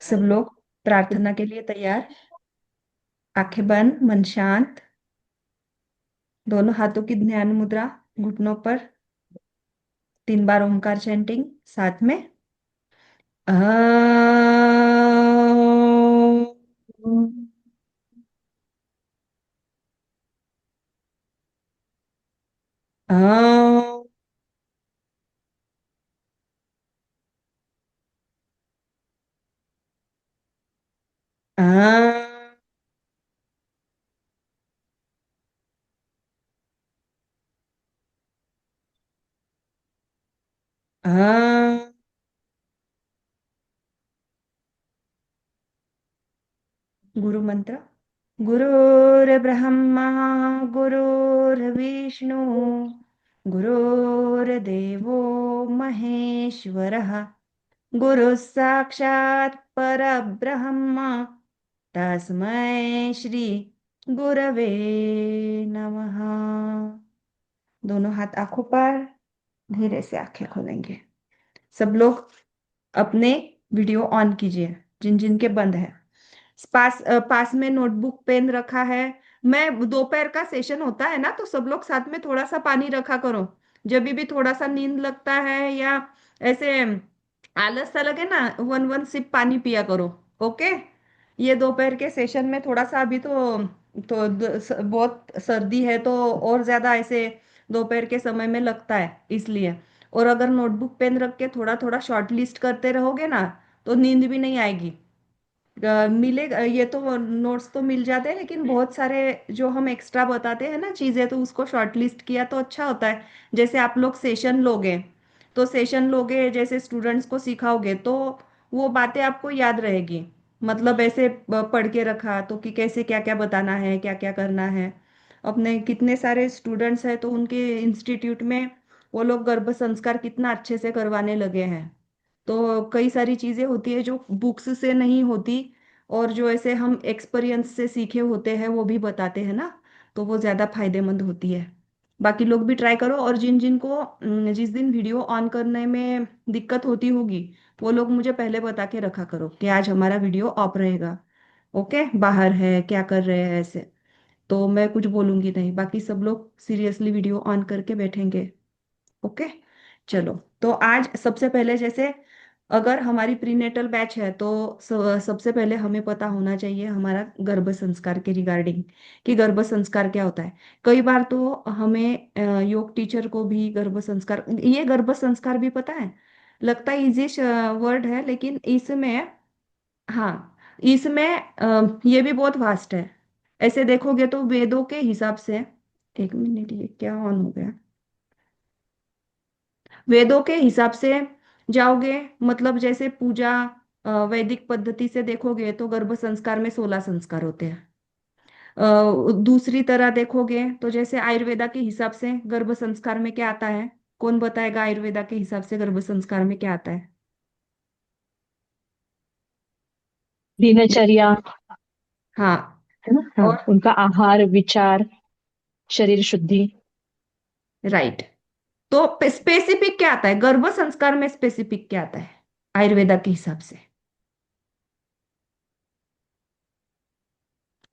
सब लोग प्रार्थना के लिए तैयार। आंखें बंद, मन शांत। दोनों हाथों की ध्यान मुद्रा घुटनों पर। 3 बार ओमकार चैंटिंग साथ में। आ गुरु मंत्र। गुरुर्ब्रह्मा गुरुर्विष्णु गुरुर्देवो महेश्वरः। गुरुः साक्षात् परब्रह्म तस्मै श्री गुरवे नमः। दोनों हाथ आंखों पर, धीरे से आंखें खोलेंगे। सब लोग अपने वीडियो ऑन कीजिए, जिन जिन के बंद है। पास में नोटबुक पेन रखा है। मैं दोपहर का सेशन होता है ना, तो सब लोग साथ में थोड़ा सा पानी रखा करो। जब भी थोड़ा सा नींद लगता है या ऐसे आलस सा लगे ना, 1 1 सिप पानी पिया करो। ओके। ये दोपहर के सेशन में थोड़ा सा अभी बहुत सर्दी है, तो और ज्यादा ऐसे दोपहर के समय में लगता है, इसलिए। और अगर नोटबुक पेन रख के थोड़ा थोड़ा शॉर्ट लिस्ट करते रहोगे ना, तो नींद भी नहीं आएगी। मिलेगा ये तो, नोट्स तो मिल जाते हैं, लेकिन बहुत सारे जो हम एक्स्ट्रा बताते हैं ना चीजें, तो उसको शॉर्ट लिस्ट किया तो अच्छा होता है। जैसे आप लोग सेशन लोगे, तो सेशन लोगे जैसे स्टूडेंट्स को सिखाओगे, तो वो बातें आपको याद रहेगी। मतलब ऐसे पढ़ के रखा तो कि कैसे क्या क्या बताना है, क्या क्या करना है। अपने कितने सारे स्टूडेंट्स हैं, तो उनके इंस्टीट्यूट में वो लोग गर्भ संस्कार कितना अच्छे से करवाने लगे हैं। तो कई सारी चीजें होती है जो बुक्स से नहीं होती, और जो ऐसे हम एक्सपीरियंस से सीखे होते हैं वो भी बताते हैं ना, तो वो ज्यादा फायदेमंद होती है। बाकी लोग भी ट्राई करो, और जिन जिन को जिस दिन वीडियो ऑन करने में दिक्कत होती होगी, वो लोग मुझे पहले बता के रखा करो कि आज हमारा वीडियो ऑफ रहेगा। ओके, बाहर है क्या कर रहे हैं ऐसे, तो मैं कुछ बोलूंगी नहीं। बाकी सब लोग सीरियसली वीडियो ऑन करके बैठेंगे। ओके। चलो, तो आज सबसे पहले जैसे, अगर हमारी प्रीनेटल बैच है, तो सबसे पहले हमें पता होना चाहिए हमारा गर्भ संस्कार के रिगार्डिंग, कि गर्भ संस्कार क्या होता है। कई बार तो हमें योग टीचर को भी गर्भ संस्कार, ये गर्भ संस्कार भी पता है। लगता है इजी वर्ड है, लेकिन इसमें, हाँ, इसमें ये भी बहुत वास्ट है। ऐसे देखोगे तो वेदों के हिसाब से, 1 मिनट, ये क्या ऑन हो गया। वेदों के हिसाब से जाओगे, मतलब जैसे पूजा, वैदिक पद्धति से देखोगे तो गर्भ संस्कार में 16 संस्कार होते हैं। दूसरी तरह देखोगे तो जैसे आयुर्वेदा के हिसाब से गर्भ संस्कार में क्या आता है। कौन बताएगा आयुर्वेदा के हिसाब से गर्भ संस्कार में क्या आता है। दिनचर्या। हाँ। है ना? हाँ, और उनका आहार, विचार, शरीर शुद्धि। राइट। तो स्पेसिफिक क्या आता है गर्भ संस्कार में, स्पेसिफिक क्या आता है आयुर्वेदा के हिसाब से।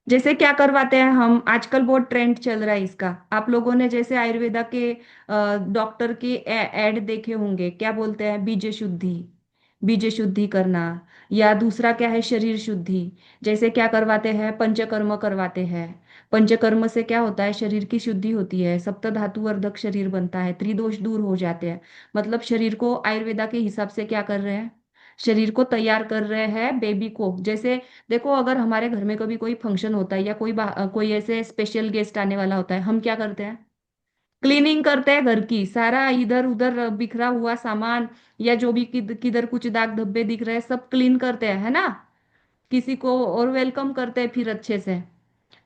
जैसे क्या करवाते हैं हम आजकल, बहुत ट्रेंड चल रहा है इसका। आप लोगों ने जैसे आयुर्वेदा के डॉक्टर के एड देखे होंगे, क्या बोलते हैं, बीज शुद्धि, बीज शुद्धि करना। या दूसरा क्या है, शरीर शुद्धि। जैसे क्या करवाते हैं, पंचकर्म करवाते हैं। पंचकर्म से क्या होता है, शरीर की शुद्धि होती है, सप्त धातुवर्धक शरीर बनता है, त्रिदोष दूर हो जाते हैं। मतलब शरीर को आयुर्वेदा के हिसाब से क्या कर रहे हैं, शरीर को तैयार कर रहे हैं बेबी को। जैसे देखो, अगर हमारे घर में कभी कोई फंक्शन होता है या कोई ऐसे स्पेशल गेस्ट आने वाला होता है, हम क्या करते हैं, क्लीनिंग करते हैं घर की, सारा इधर उधर बिखरा हुआ सामान, या जो भी किधर कुछ दाग धब्बे दिख रहे हैं सब क्लीन करते हैं, है ना। किसी को और वेलकम करते हैं फिर अच्छे से।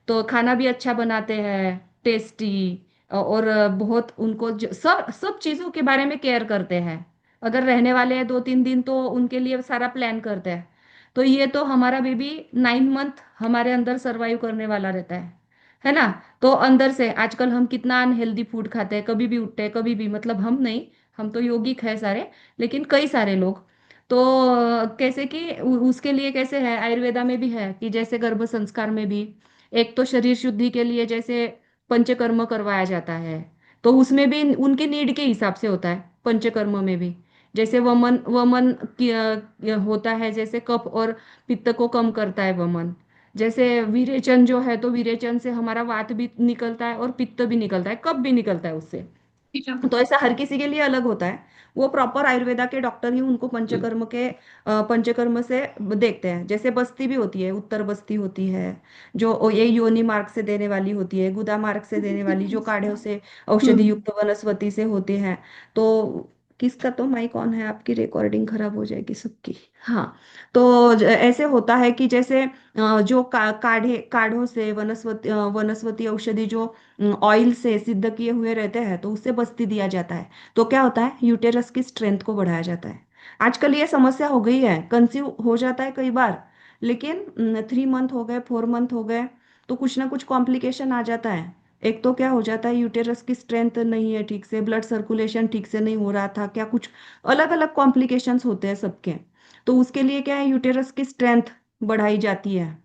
तो खाना भी अच्छा बनाते हैं, टेस्टी। और बहुत उनको सब सब चीजों के बारे में केयर करते हैं। अगर रहने वाले हैं 2 3 दिन, तो उनके लिए सारा प्लान करते हैं। तो ये तो हमारा बेबी 9 मंथ हमारे अंदर सरवाइव करने वाला रहता है ना। तो अंदर से आजकल हम कितना अनहेल्दी फूड खाते हैं, कभी भी उठते हैं कभी भी, मतलब हम नहीं, हम तो यौगिक है सारे, लेकिन कई सारे लोग। तो कैसे कि उसके लिए कैसे है, आयुर्वेदा में भी है कि जैसे गर्भ संस्कार में भी एक तो शरीर शुद्धि के लिए जैसे पंचकर्म करवाया जाता है, तो उसमें भी उनकी नीड के हिसाब से होता है पंचकर्म में भी। जैसे वमन वमन होता है, जैसे कफ और पित्त को कम करता है वमन। जैसे विरेचन जो है, तो विरेचन से हमारा वात भी निकलता है और पित्त भी निकलता है, कफ भी निकलता है उससे। तो ऐसा हर किसी के लिए अलग होता है। वो प्रॉपर आयुर्वेदा के डॉक्टर ही उनको पंचकर्म के पंचकर्म से देखते हैं। जैसे बस्ती भी होती है, उत्तर बस्ती होती है, जो ये योनि मार्ग से देने वाली होती है, गुदा मार्ग से देने वाली, जो काढ़ों से औषधि युक्त वनस्पति से होते हैं। तो किसका तो माइक ऑन है, आपकी रिकॉर्डिंग खराब हो जाएगी सबकी। हाँ। तो ऐसे होता है कि जैसे जो काढ़ों से वनस्पति औषधि जो ऑयल से सिद्ध किए हुए रहते हैं, तो उससे बस्ती दिया जाता है। तो क्या होता है, यूटेरस की स्ट्रेंथ को बढ़ाया जाता है। आजकल ये समस्या हो गई है, कंसीव हो जाता है कई बार, लेकिन 3 मंथ हो गए, 4 मंथ हो गए, तो कुछ ना कुछ कॉम्प्लिकेशन आ जाता है। एक तो क्या हो जाता है, यूटेरस की स्ट्रेंथ नहीं है ठीक से, ब्लड सर्कुलेशन ठीक से नहीं हो रहा था क्या, कुछ अलग अलग कॉम्प्लिकेशंस होते हैं सबके। तो उसके लिए क्या है, यूटेरस की स्ट्रेंथ बढ़ाई जाती है।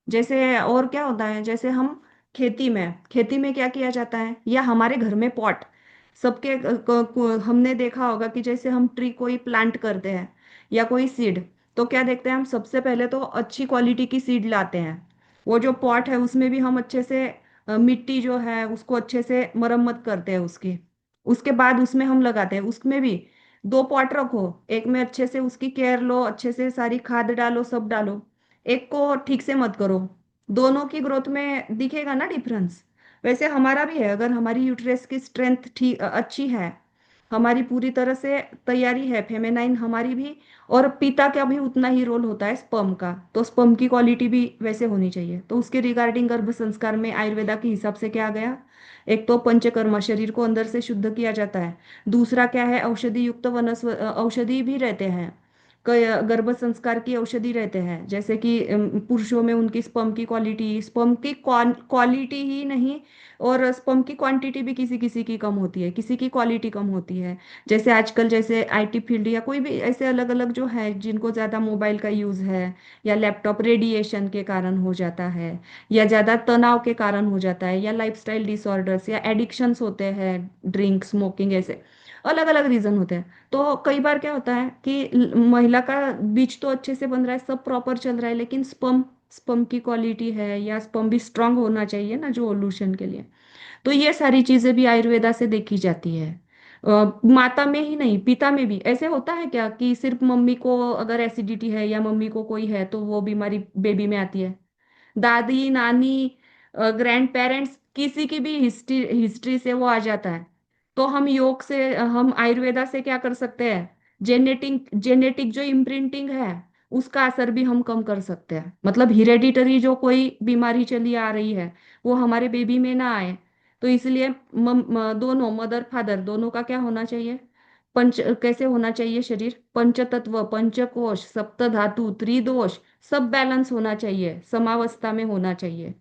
जैसे और क्या होता है, जैसे हम खेती में क्या किया जाता है, या हमारे घर में पॉट सबके हमने देखा होगा कि जैसे हम ट्री कोई प्लांट करते हैं या कोई सीड, तो क्या देखते हैं हम, सबसे पहले तो अच्छी क्वालिटी की सीड लाते हैं। वो जो पॉट है उसमें भी हम अच्छे से मिट्टी जो है उसको अच्छे से मरम्मत करते हैं उसकी। उसके बाद उसमें हम लगाते हैं, उसमें भी 2 पॉट रखो, एक में अच्छे से उसकी केयर लो, अच्छे से सारी खाद डालो, सब डालो। एक को ठीक से मत करो, दोनों की ग्रोथ में दिखेगा ना डिफरेंस। वैसे हमारा भी है, अगर हमारी यूट्रेस की स्ट्रेंथ ठीक अच्छी है, हमारी पूरी तरह से तैयारी है, फेमेनाइन हमारी भी, और पिता का भी उतना ही रोल होता है स्पर्म का, तो स्पर्म की क्वालिटी भी वैसे होनी चाहिए। तो उसके रिगार्डिंग गर्भ संस्कार में आयुर्वेदा के हिसाब से क्या आ गया, एक तो पंचकर्मा, शरीर को अंदर से शुद्ध किया जाता है। दूसरा क्या है, औषधि युक्त औषधि भी रहते हैं, गर्भ संस्कार की औषधि रहते हैं। जैसे कि पुरुषों में उनकी स्पर्म की क्वालिटी, स्पर्म की क्वालिटी ही नहीं, और स्पर्म की क्वांटिटी भी किसी किसी की कम होती है, किसी की क्वालिटी कम होती है। जैसे आजकल जैसे आईटी फील्ड या कोई भी ऐसे अलग अलग जो है, जिनको ज़्यादा मोबाइल का यूज़ है, या लैपटॉप रेडिएशन के कारण हो जाता है, या ज़्यादा तनाव के कारण हो जाता है, या लाइफस्टाइल डिसऑर्डर्स या एडिक्शंस होते हैं, ड्रिंक स्मोकिंग, ऐसे अलग अलग रीजन होते हैं। तो कई बार क्या होता है कि महिला का बीज तो अच्छे से बन रहा है, सब प्रॉपर चल रहा है, लेकिन स्पर्म स्पर्म की क्वालिटी है, या स्पर्म भी स्ट्रांग होना चाहिए ना जो ओल्यूशन के लिए। तो ये सारी चीजें भी आयुर्वेदा से देखी जाती है। माता में ही नहीं, पिता में भी ऐसे होता है क्या कि सिर्फ मम्मी को अगर एसिडिटी है या मम्मी को कोई है तो वो बीमारी बेबी में आती है? दादी नानी ग्रैंड पेरेंट्स किसी की भी हिस्ट्री हिस्ट्री से वो आ जाता है। तो हम योग से हम आयुर्वेदा से क्या कर सकते हैं, जेनेटिक जेनेटिक जो इम्प्रिंटिंग है उसका असर भी हम कम कर सकते हैं। मतलब हेरेडिटरी जो कोई बीमारी चली आ रही है वो हमारे बेबी में ना आए। तो इसलिए दोनों मदर फादर दोनों का क्या होना चाहिए, पंच कैसे होना चाहिए शरीर, पंचतत्व, पंचकोश, सप्त धातु, त्रिदोष, सब बैलेंस होना चाहिए, समावस्था में होना चाहिए।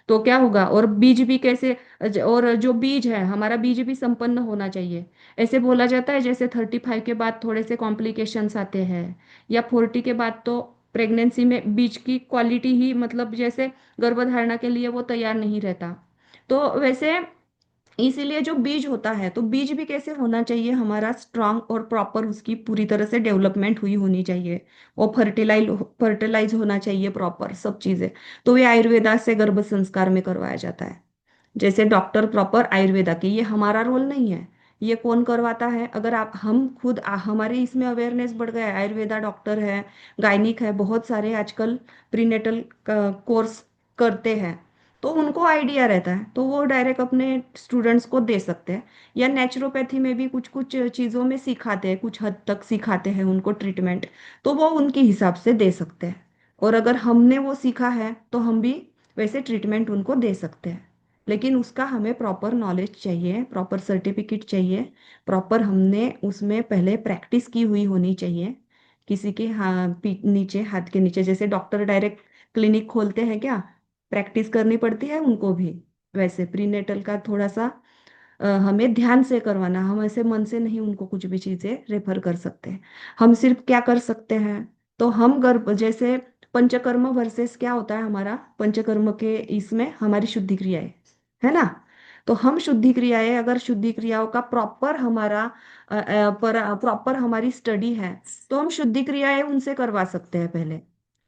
तो क्या होगा, और बीज भी कैसे, और जो बीज है हमारा बीज भी संपन्न होना चाहिए। ऐसे बोला जाता है जैसे 35 के बाद थोड़े से कॉम्प्लिकेशंस आते हैं, या 40 के बाद तो प्रेगनेंसी में बीज की क्वालिटी ही, मतलब जैसे गर्भधारणा के लिए वो तैयार नहीं रहता। तो वैसे इसीलिए जो बीज होता है, तो बीज भी कैसे होना चाहिए हमारा, स्ट्रांग और प्रॉपर, उसकी पूरी तरह से डेवलपमेंट हुई होनी चाहिए, और फर्टिलाइज होना चाहिए प्रॉपर सब चीजें। तो ये आयुर्वेदा से गर्भ संस्कार में करवाया जाता है। जैसे डॉक्टर प्रॉपर आयुर्वेदा की, ये हमारा रोल नहीं है। ये कौन करवाता है, अगर आप हम खुद हमारे इसमें अवेयरनेस बढ़ गया है, आयुर्वेदा डॉक्टर है, गायनिक है, बहुत सारे आजकल प्रीनेटल कोर्स करते हैं, तो उनको आइडिया रहता है, तो वो डायरेक्ट अपने स्टूडेंट्स को दे सकते हैं। या नेचुरोपैथी में भी कुछ कुछ चीज़ों में सिखाते हैं, कुछ हद तक सिखाते हैं उनको ट्रीटमेंट, तो वो उनके हिसाब से दे सकते हैं। और अगर हमने वो सीखा है तो हम भी वैसे ट्रीटमेंट उनको दे सकते हैं। लेकिन उसका हमें प्रॉपर नॉलेज चाहिए, प्रॉपर सर्टिफिकेट चाहिए, प्रॉपर हमने उसमें पहले प्रैक्टिस की हुई होनी चाहिए। किसी के नीचे, हाथ के नीचे, जैसे डॉक्टर डायरेक्ट क्लिनिक खोलते हैं क्या, प्रैक्टिस करनी पड़ती है उनको भी। वैसे प्रीनेटल का थोड़ा सा हमें ध्यान से करवाना, हम ऐसे मन से नहीं उनको कुछ भी चीजें रेफर कर सकते। हम सिर्फ क्या कर सकते हैं, तो हम गर्भ जैसे पंचकर्म वर्सेस क्या होता है हमारा पंचकर्म के इसमें हमारी शुद्धि क्रियाएं, है ना। तो हम शुद्धि क्रियाएं, अगर शुद्धि क्रियाओं का प्रॉपर हमारा प्रॉपर हमारी स्टडी है, तो हम शुद्धि क्रियाएं उनसे करवा सकते हैं पहले।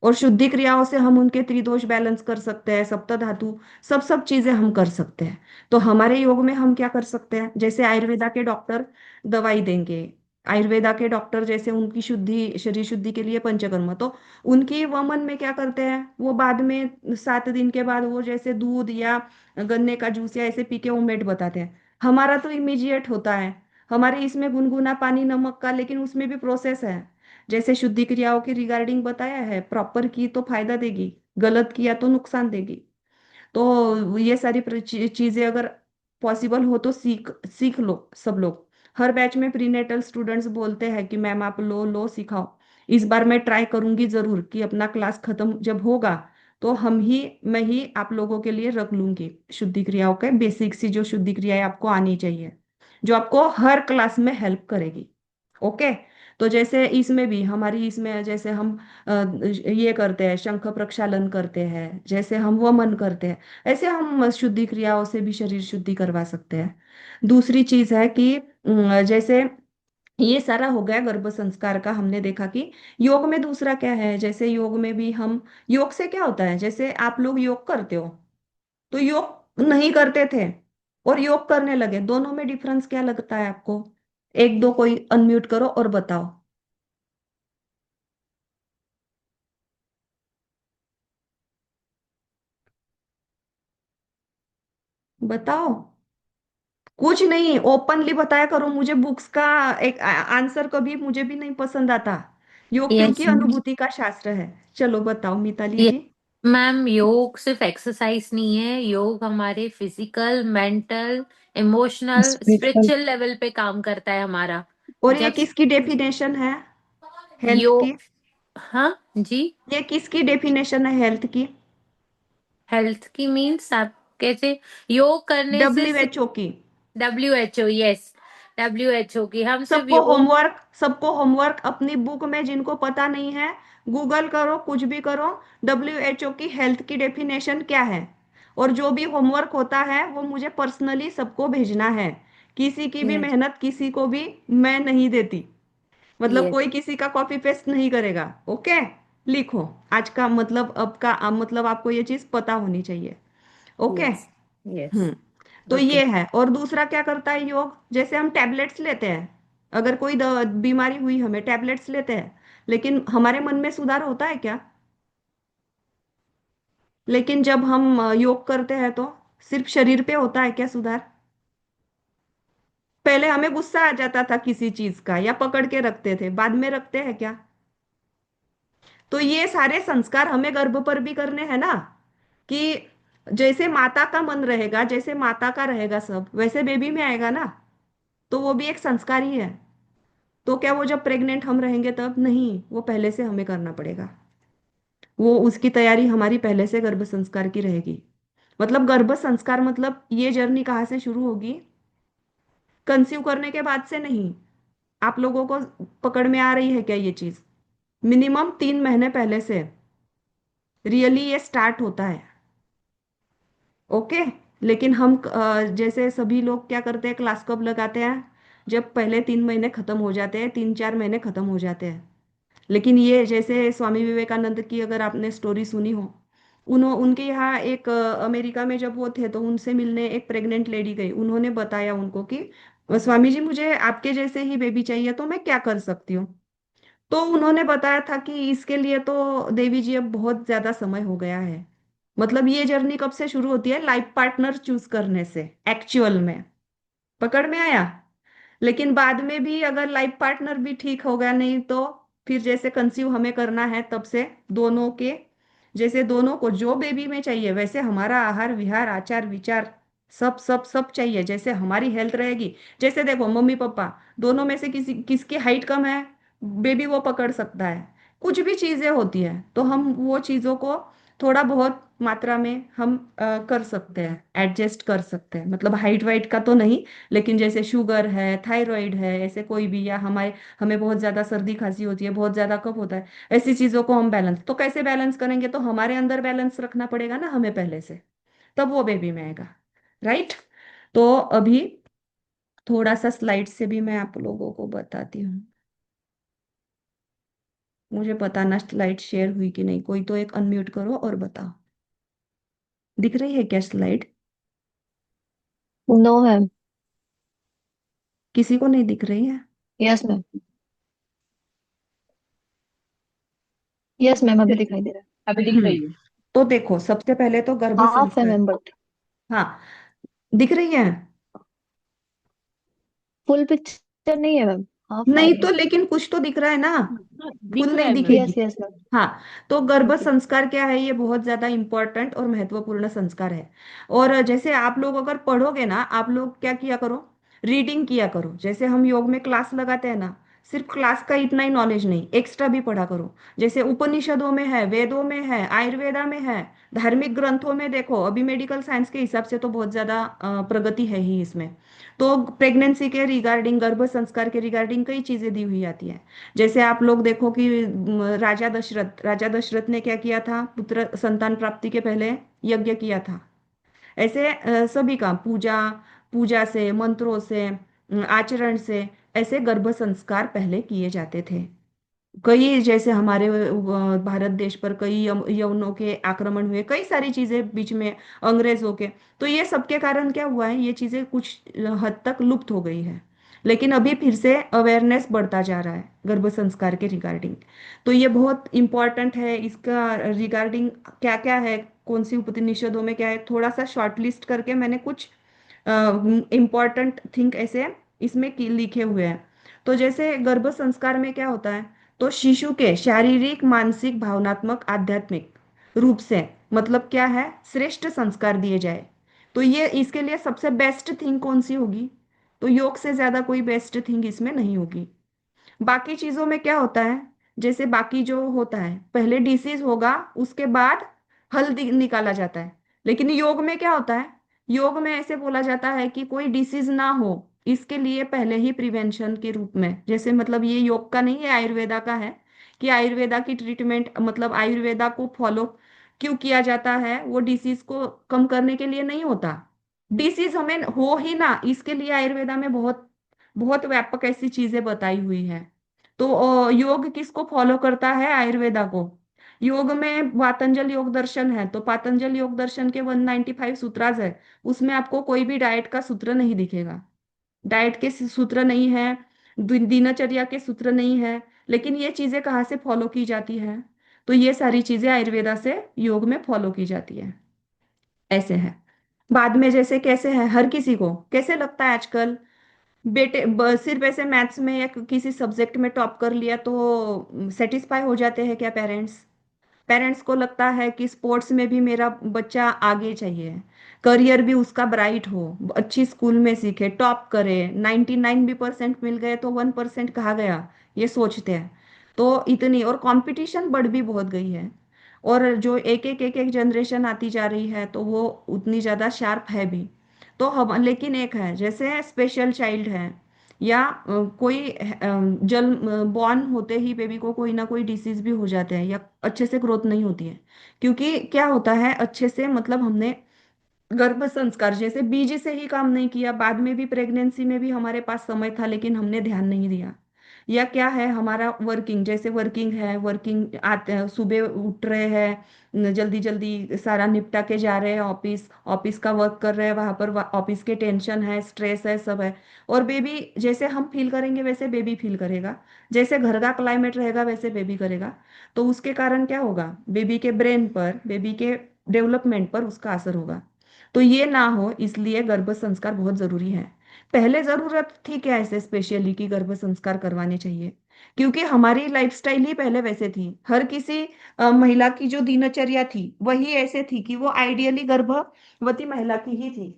और शुद्धि क्रियाओं से हम उनके त्रिदोष बैलेंस कर सकते हैं, सप्त धातु, सब सब चीजें हम कर सकते हैं। तो हमारे योग में हम क्या कर सकते हैं, जैसे आयुर्वेदा के डॉक्टर दवाई देंगे, आयुर्वेदा के डॉक्टर जैसे उनकी शुद्धि शरीर शुद्धि के लिए पंचकर्म, तो उनकी वमन में क्या करते हैं, वो बाद में 7 दिन के बाद वो जैसे दूध या गन्ने का जूस या ऐसे पी के उमेट बताते हैं। हमारा तो इमीडिएट होता है, हमारे इसमें गुनगुना पानी नमक का, लेकिन उसमें भी प्रोसेस है। जैसे शुद्धि क्रियाओं की रिगार्डिंग बताया है, प्रॉपर की तो फायदा देगी, गलत किया तो नुकसान देगी। तो ये सारी चीजें अगर पॉसिबल हो तो सीख सीख लो सब लोग। हर बैच में प्रीनेटल स्टूडेंट्स बोलते हैं कि मैम आप लो लो सिखाओ। इस बार मैं ट्राई करूंगी जरूर कि अपना क्लास खत्म जब होगा, तो मैं ही आप लोगों के लिए रख लूंगी शुद्धि क्रियाओं के बेसिक सी जो शुद्धि क्रियाएं आपको आनी चाहिए, जो आपको हर क्लास में हेल्प करेगी। ओके। तो जैसे इसमें भी हमारी इसमें जैसे हम ये करते हैं, शंख प्रक्षालन करते हैं, जैसे हम वमन करते हैं, ऐसे हम शुद्धि क्रियाओं से भी शरीर शुद्धि करवा सकते हैं। दूसरी चीज है कि जैसे ये सारा हो गया गर्भ संस्कार का, हमने देखा कि योग में दूसरा क्या है, जैसे योग में भी हम योग से क्या होता है, जैसे आप लोग योग करते हो, तो योग नहीं करते थे और योग करने लगे, दोनों में डिफरेंस क्या लगता है आपको? एक दो कोई अनम्यूट करो और बताओ। बताओ। कुछ नहीं, ओपनली बताया करो मुझे, बुक्स का एक आंसर कभी मुझे भी नहीं पसंद आता। योग यस क्योंकि अनुभूति का शास्त्र है। चलो बताओ मिताली ये जी। मैम, योग सिर्फ एक्सरसाइज नहीं है। योग हमारे physical, mental, emotional, spiritual. Spiritual level पे काम करता है हमारा। और ये जब किसकी डेफिनेशन है हेल्थ योग, की? हाँ जी, ये किसकी डेफिनेशन है हेल्थ की? हेल्थ की मीन्स आप कैसे योग करने से? WHO की। WHO, यस, WHO की। हम सिर्फ सबको योग, होमवर्क, सबको होमवर्क अपनी बुक में, जिनको पता नहीं है गूगल करो, कुछ भी करो, WHO की हेल्थ की डेफिनेशन क्या है। और जो भी होमवर्क होता है वो मुझे पर्सनली सबको भेजना है, किसी की भी यस मेहनत किसी को भी मैं नहीं देती, मतलब यस कोई किसी का कॉपी पेस्ट नहीं करेगा। ओके। लिखो आज का मतलब, अब का मतलब आपको ये चीज पता होनी चाहिए। ओके। Yes yes. हम्म। तो ओके। ये है। और दूसरा क्या करता है योग, जैसे हम टैबलेट्स लेते हैं, अगर कोई बीमारी हुई हमें टैबलेट्स लेते हैं, लेकिन हमारे मन में सुधार होता है क्या? लेकिन जब हम योग करते हैं तो सिर्फ शरीर पे होता है क्या सुधार? पहले हमें गुस्सा आ जाता था किसी चीज का या पकड़ के रखते थे, बाद में रखते हैं क्या? तो ये सारे संस्कार हमें गर्भ पर भी करने हैं ना, कि जैसे माता का मन रहेगा, जैसे माता का रहेगा सब, वैसे बेबी में आएगा ना। तो वो भी एक संस्कार ही है। तो क्या वो जब प्रेग्नेंट हम रहेंगे तब नहीं, वो पहले से हमें करना पड़ेगा, वो उसकी तैयारी हमारी पहले से गर्भ संस्कार की रहेगी। मतलब गर्भ संस्कार मतलब ये जर्नी कहाँ से शुरू होगी? कंसीव करने के बाद से नहीं। आप लोगों को पकड़ में आ रही है क्या ये चीज? मिनिमम 3 महीने पहले से रियली ये स्टार्ट होता है। ओके। लेकिन हम जैसे सभी लोग क्या करते हैं, क्लास कब लगाते हैं? जब पहले 3 महीने खत्म हो जाते हैं, 3 4 महीने खत्म हो जाते हैं। लेकिन ये जैसे स्वामी विवेकानंद की अगर आपने स्टोरी सुनी हो, उनके यहाँ एक अमेरिका में जब वो थे, तो उनसे मिलने एक प्रेग्नेंट लेडी गई, उन्होंने बताया उनको कि स्वामी जी मुझे आपके जैसे ही बेबी चाहिए, तो मैं क्या कर सकती हूँ?" तो उन्होंने बताया था कि इसके लिए तो देवी जी अब बहुत ज्यादा समय हो गया है। मतलब ये जर्नी कब से शुरू होती है? लाइफ पार्टनर चूज करने से एक्चुअल में। पकड़ में आया? लेकिन बाद में भी अगर लाइफ पार्टनर भी ठीक हो गया नहीं, तो फिर जैसे कंसीव हमें करना है तब से दोनों के, जैसे दोनों को जो बेबी में चाहिए वैसे हमारा आहार विहार आचार विचार सब सब सब चाहिए, जैसे हमारी हेल्थ रहेगी। जैसे देखो मम्मी पापा दोनों में से किसी किसकी हाइट कम है, बेबी वो पकड़ सकता है। कुछ भी चीजें होती है तो हम वो चीजों को थोड़ा बहुत मात्रा में हम कर सकते हैं, एडजस्ट कर सकते हैं, मतलब हाइट वाइट का तो नहीं, लेकिन जैसे शुगर है, थायराइड है, ऐसे कोई भी, या हमारे हमें बहुत ज्यादा सर्दी खांसी होती है, बहुत ज्यादा कफ होता है, ऐसी चीजों को हम बैलेंस, तो कैसे बैलेंस करेंगे, तो हमारे अंदर बैलेंस रखना पड़ेगा ना हमें पहले से, तब वो बेबी में आएगा। राइट। तो अभी थोड़ा सा स्लाइड से भी मैं आप लोगों को बताती हूँ। मुझे पता ना स्लाइड शेयर हुई कि नहीं, कोई तो एक अनम्यूट करो और बताओ। दिख रही है क्या स्लाइड? No ma'am. किसी को नहीं दिख रही है? Yes ma'am. यस मैम, अभी दिखाई दे रहा अभी दिख हम्म। रही है। तो देखो, सबसे पहले तो गर्भ है। हाफ है संस्कार। मैम, बट हाँ, दिख रही है। फुल पिक्चर नहीं है मैम, हाफ आ नहीं रही तो है। लेकिन कुछ तो दिख रहा है ना। हाँ, फुल दिख रहा नहीं है मैम। दिखेगी। Yes yes ma'am. हाँ। तो गर्भ ओके। संस्कार क्या है, ये बहुत ज्यादा इंपॉर्टेंट और महत्वपूर्ण संस्कार है। और जैसे आप लोग अगर पढ़ोगे ना, आप लोग क्या किया करो, रीडिंग किया करो, जैसे हम योग में क्लास लगाते हैं ना, सिर्फ क्लास का इतना ही नॉलेज नहीं, एक्स्ट्रा भी पढ़ा करो। जैसे उपनिषदों में है, वेदों में है, आयुर्वेदा में है, धार्मिक ग्रंथों में देखो, अभी मेडिकल साइंस के हिसाब से तो बहुत ज्यादा प्रगति है ही इसमें। तो प्रेगनेंसी के रिगार्डिंग, गर्भ संस्कार के रिगार्डिंग कई चीजें दी हुई आती है। जैसे आप लोग देखो कि राजा दशरथ ने क्या किया था, पुत्र संतान प्राप्ति के पहले यज्ञ किया था। ऐसे सभी का पूजा, पूजा से, मंत्रों से, आचरण से, ऐसे गर्भ संस्कार पहले किए जाते थे। कई जैसे हमारे भारत देश पर कई यवनों के आक्रमण हुए, कई सारी चीजें बीच में, अंग्रेजों के। तो ये सबके कारण क्या हुआ है, ये चीजें कुछ हद तक लुप्त हो गई है। लेकिन अभी फिर से अवेयरनेस बढ़ता जा रहा है गर्भ संस्कार के रिगार्डिंग। तो ये बहुत इंपॉर्टेंट है, इसका रिगार्डिंग क्या क्या है, कौन सी उपनिषदों में क्या है, थोड़ा सा शॉर्ट लिस्ट करके मैंने कुछ इम्पॉर्टेंट थिंक ऐसे इसमें लिखे हुए हैं। तो जैसे गर्भ संस्कार में क्या होता है, तो शिशु के शारीरिक, मानसिक, भावनात्मक, आध्यात्मिक रूप से, मतलब क्या है, श्रेष्ठ संस्कार दिए जाए। तो ये इसके लिए सबसे बेस्ट थिंग कौन सी होगी, तो योग से ज्यादा कोई बेस्ट थिंग इसमें नहीं होगी। बाकी चीजों में क्या होता है, जैसे बाकी जो होता है, पहले डिसीज होगा, उसके बाद हल निकाला जाता है। लेकिन योग में क्या होता है, योग में ऐसे बोला जाता है कि कोई डिसीज ना हो, इसके लिए पहले ही प्रिवेंशन के रूप में, जैसे मतलब ये योग का नहीं है, आयुर्वेदा का है, कि आयुर्वेदा की ट्रीटमेंट, मतलब आयुर्वेदा को फॉलो क्यों किया जाता है, वो डिसीज को कम करने के लिए नहीं होता। डिसीज हमें हो ही ना, इसके लिए आयुर्वेदा में बहुत बहुत व्यापक ऐसी चीजें बताई हुई है। तो योग किसको फॉलो करता है, आयुर्वेदा को। योग में पातंजल योग दर्शन है, तो पातंजल योग दर्शन के 195 सूत्राज है, उसमें आपको कोई भी डाइट का सूत्र नहीं दिखेगा। डाइट के सूत्र नहीं है, दिनचर्या के सूत्र नहीं है। लेकिन ये चीजें कहाँ से फॉलो की जाती है, तो ये सारी चीजें आयुर्वेदा से योग में फॉलो की जाती है। ऐसे है। बाद में जैसे कैसे है, हर किसी को कैसे लगता है आजकल, सिर्फ ऐसे मैथ्स में या किसी सब्जेक्ट में टॉप कर लिया तो सेटिस्फाई हो जाते हैं क्या पेरेंट्स? पेरेंट्स को लगता है कि स्पोर्ट्स में भी मेरा बच्चा आगे चाहिए, करियर भी उसका ब्राइट हो, अच्छी स्कूल में सीखे, टॉप करे, 99 भी परसेंट मिल गए तो 1% कहा गया, ये सोचते हैं। तो इतनी, और कंपटीशन बढ़ भी बहुत गई है, और जो एक एक जनरेशन आती जा रही है, तो वो उतनी ज़्यादा शार्प है भी। तो हम, लेकिन एक है, जैसे स्पेशल चाइल्ड है, या कोई जल बॉर्न होते ही बेबी को कोई ना कोई डिसीज भी हो जाते हैं, या अच्छे से ग्रोथ नहीं होती है। क्योंकि क्या होता है, अच्छे से मतलब हमने गर्भ संस्कार जैसे बीज से ही काम नहीं किया, बाद में भी प्रेगनेंसी में भी हमारे पास समय था लेकिन हमने ध्यान नहीं दिया। या क्या है, हमारा वर्किंग, जैसे वर्किंग है, वर्किंग आते हैं, सुबह उठ रहे हैं, जल्दी जल्दी सारा निपटा के जा रहे हैं ऑफिस, ऑफिस का वर्क कर रहे हैं, वहां पर ऑफिस के टेंशन है, स्ट्रेस है, सब है। और बेबी जैसे हम फील करेंगे वैसे बेबी फील करेगा, जैसे घर का क्लाइमेट रहेगा वैसे बेबी करेगा। तो उसके कारण क्या होगा, बेबी के ब्रेन पर, बेबी के डेवलपमेंट पर उसका असर होगा। तो ये ना हो, इसलिए गर्भ संस्कार बहुत जरूरी है। पहले जरूरत थी क्या ऐसे स्पेशली कि गर्भ संस्कार करवाने चाहिए, क्योंकि हमारी लाइफस्टाइल ही पहले वैसे थी, हर किसी महिला की जो दिनचर्या थी वही ऐसे थी कि वो आइडियली गर्भवती महिला की ही थी।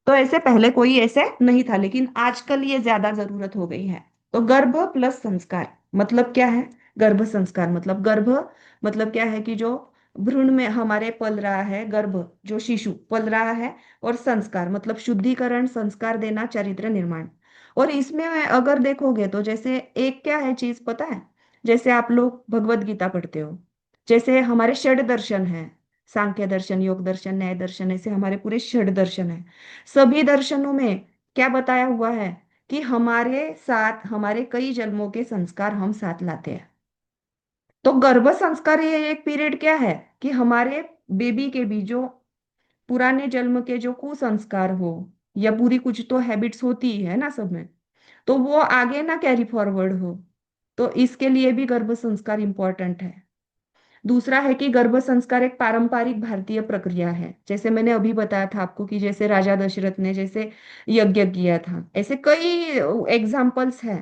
तो ऐसे पहले कोई ऐसे नहीं था, लेकिन आजकल ये ज्यादा जरूरत हो गई है। तो गर्भ प्लस संस्कार मतलब क्या है, गर्भ संस्कार मतलब गर्भ, मतलब क्या है कि जो भ्रूण में हमारे पल रहा है, गर्भ जो शिशु पल रहा है, और संस्कार मतलब शुद्धिकरण, संस्कार देना, चरित्र निर्माण। और इसमें अगर देखोगे तो जैसे एक क्या है चीज पता है, जैसे आप लोग भगवत गीता पढ़ते हो, जैसे हमारे षड दर्शन हैं, सांख्य दर्शन, योग दर्शन, न्याय दर्शन, ऐसे हमारे पूरे षड दर्शन है। सभी दर्शनों में क्या बताया हुआ है कि हमारे साथ हमारे कई जन्मों के संस्कार हम साथ लाते हैं। तो गर्भ संस्कार ये एक पीरियड क्या है कि हमारे बेबी के भी जो पुराने जन्म के जो कुसंस्कार हो, या बुरी कुछ तो हैबिट्स होती ही है ना सब में, तो वो आगे ना कैरी फॉरवर्ड हो। तो इसके लिए भी गर्भ संस्कार इंपॉर्टेंट है। दूसरा है कि गर्भ संस्कार एक पारंपरिक भारतीय प्रक्रिया है, जैसे मैंने अभी बताया था आपको कि जैसे राजा दशरथ ने जैसे यज्ञ किया था, ऐसे कई एग्जाम्पल्स हैं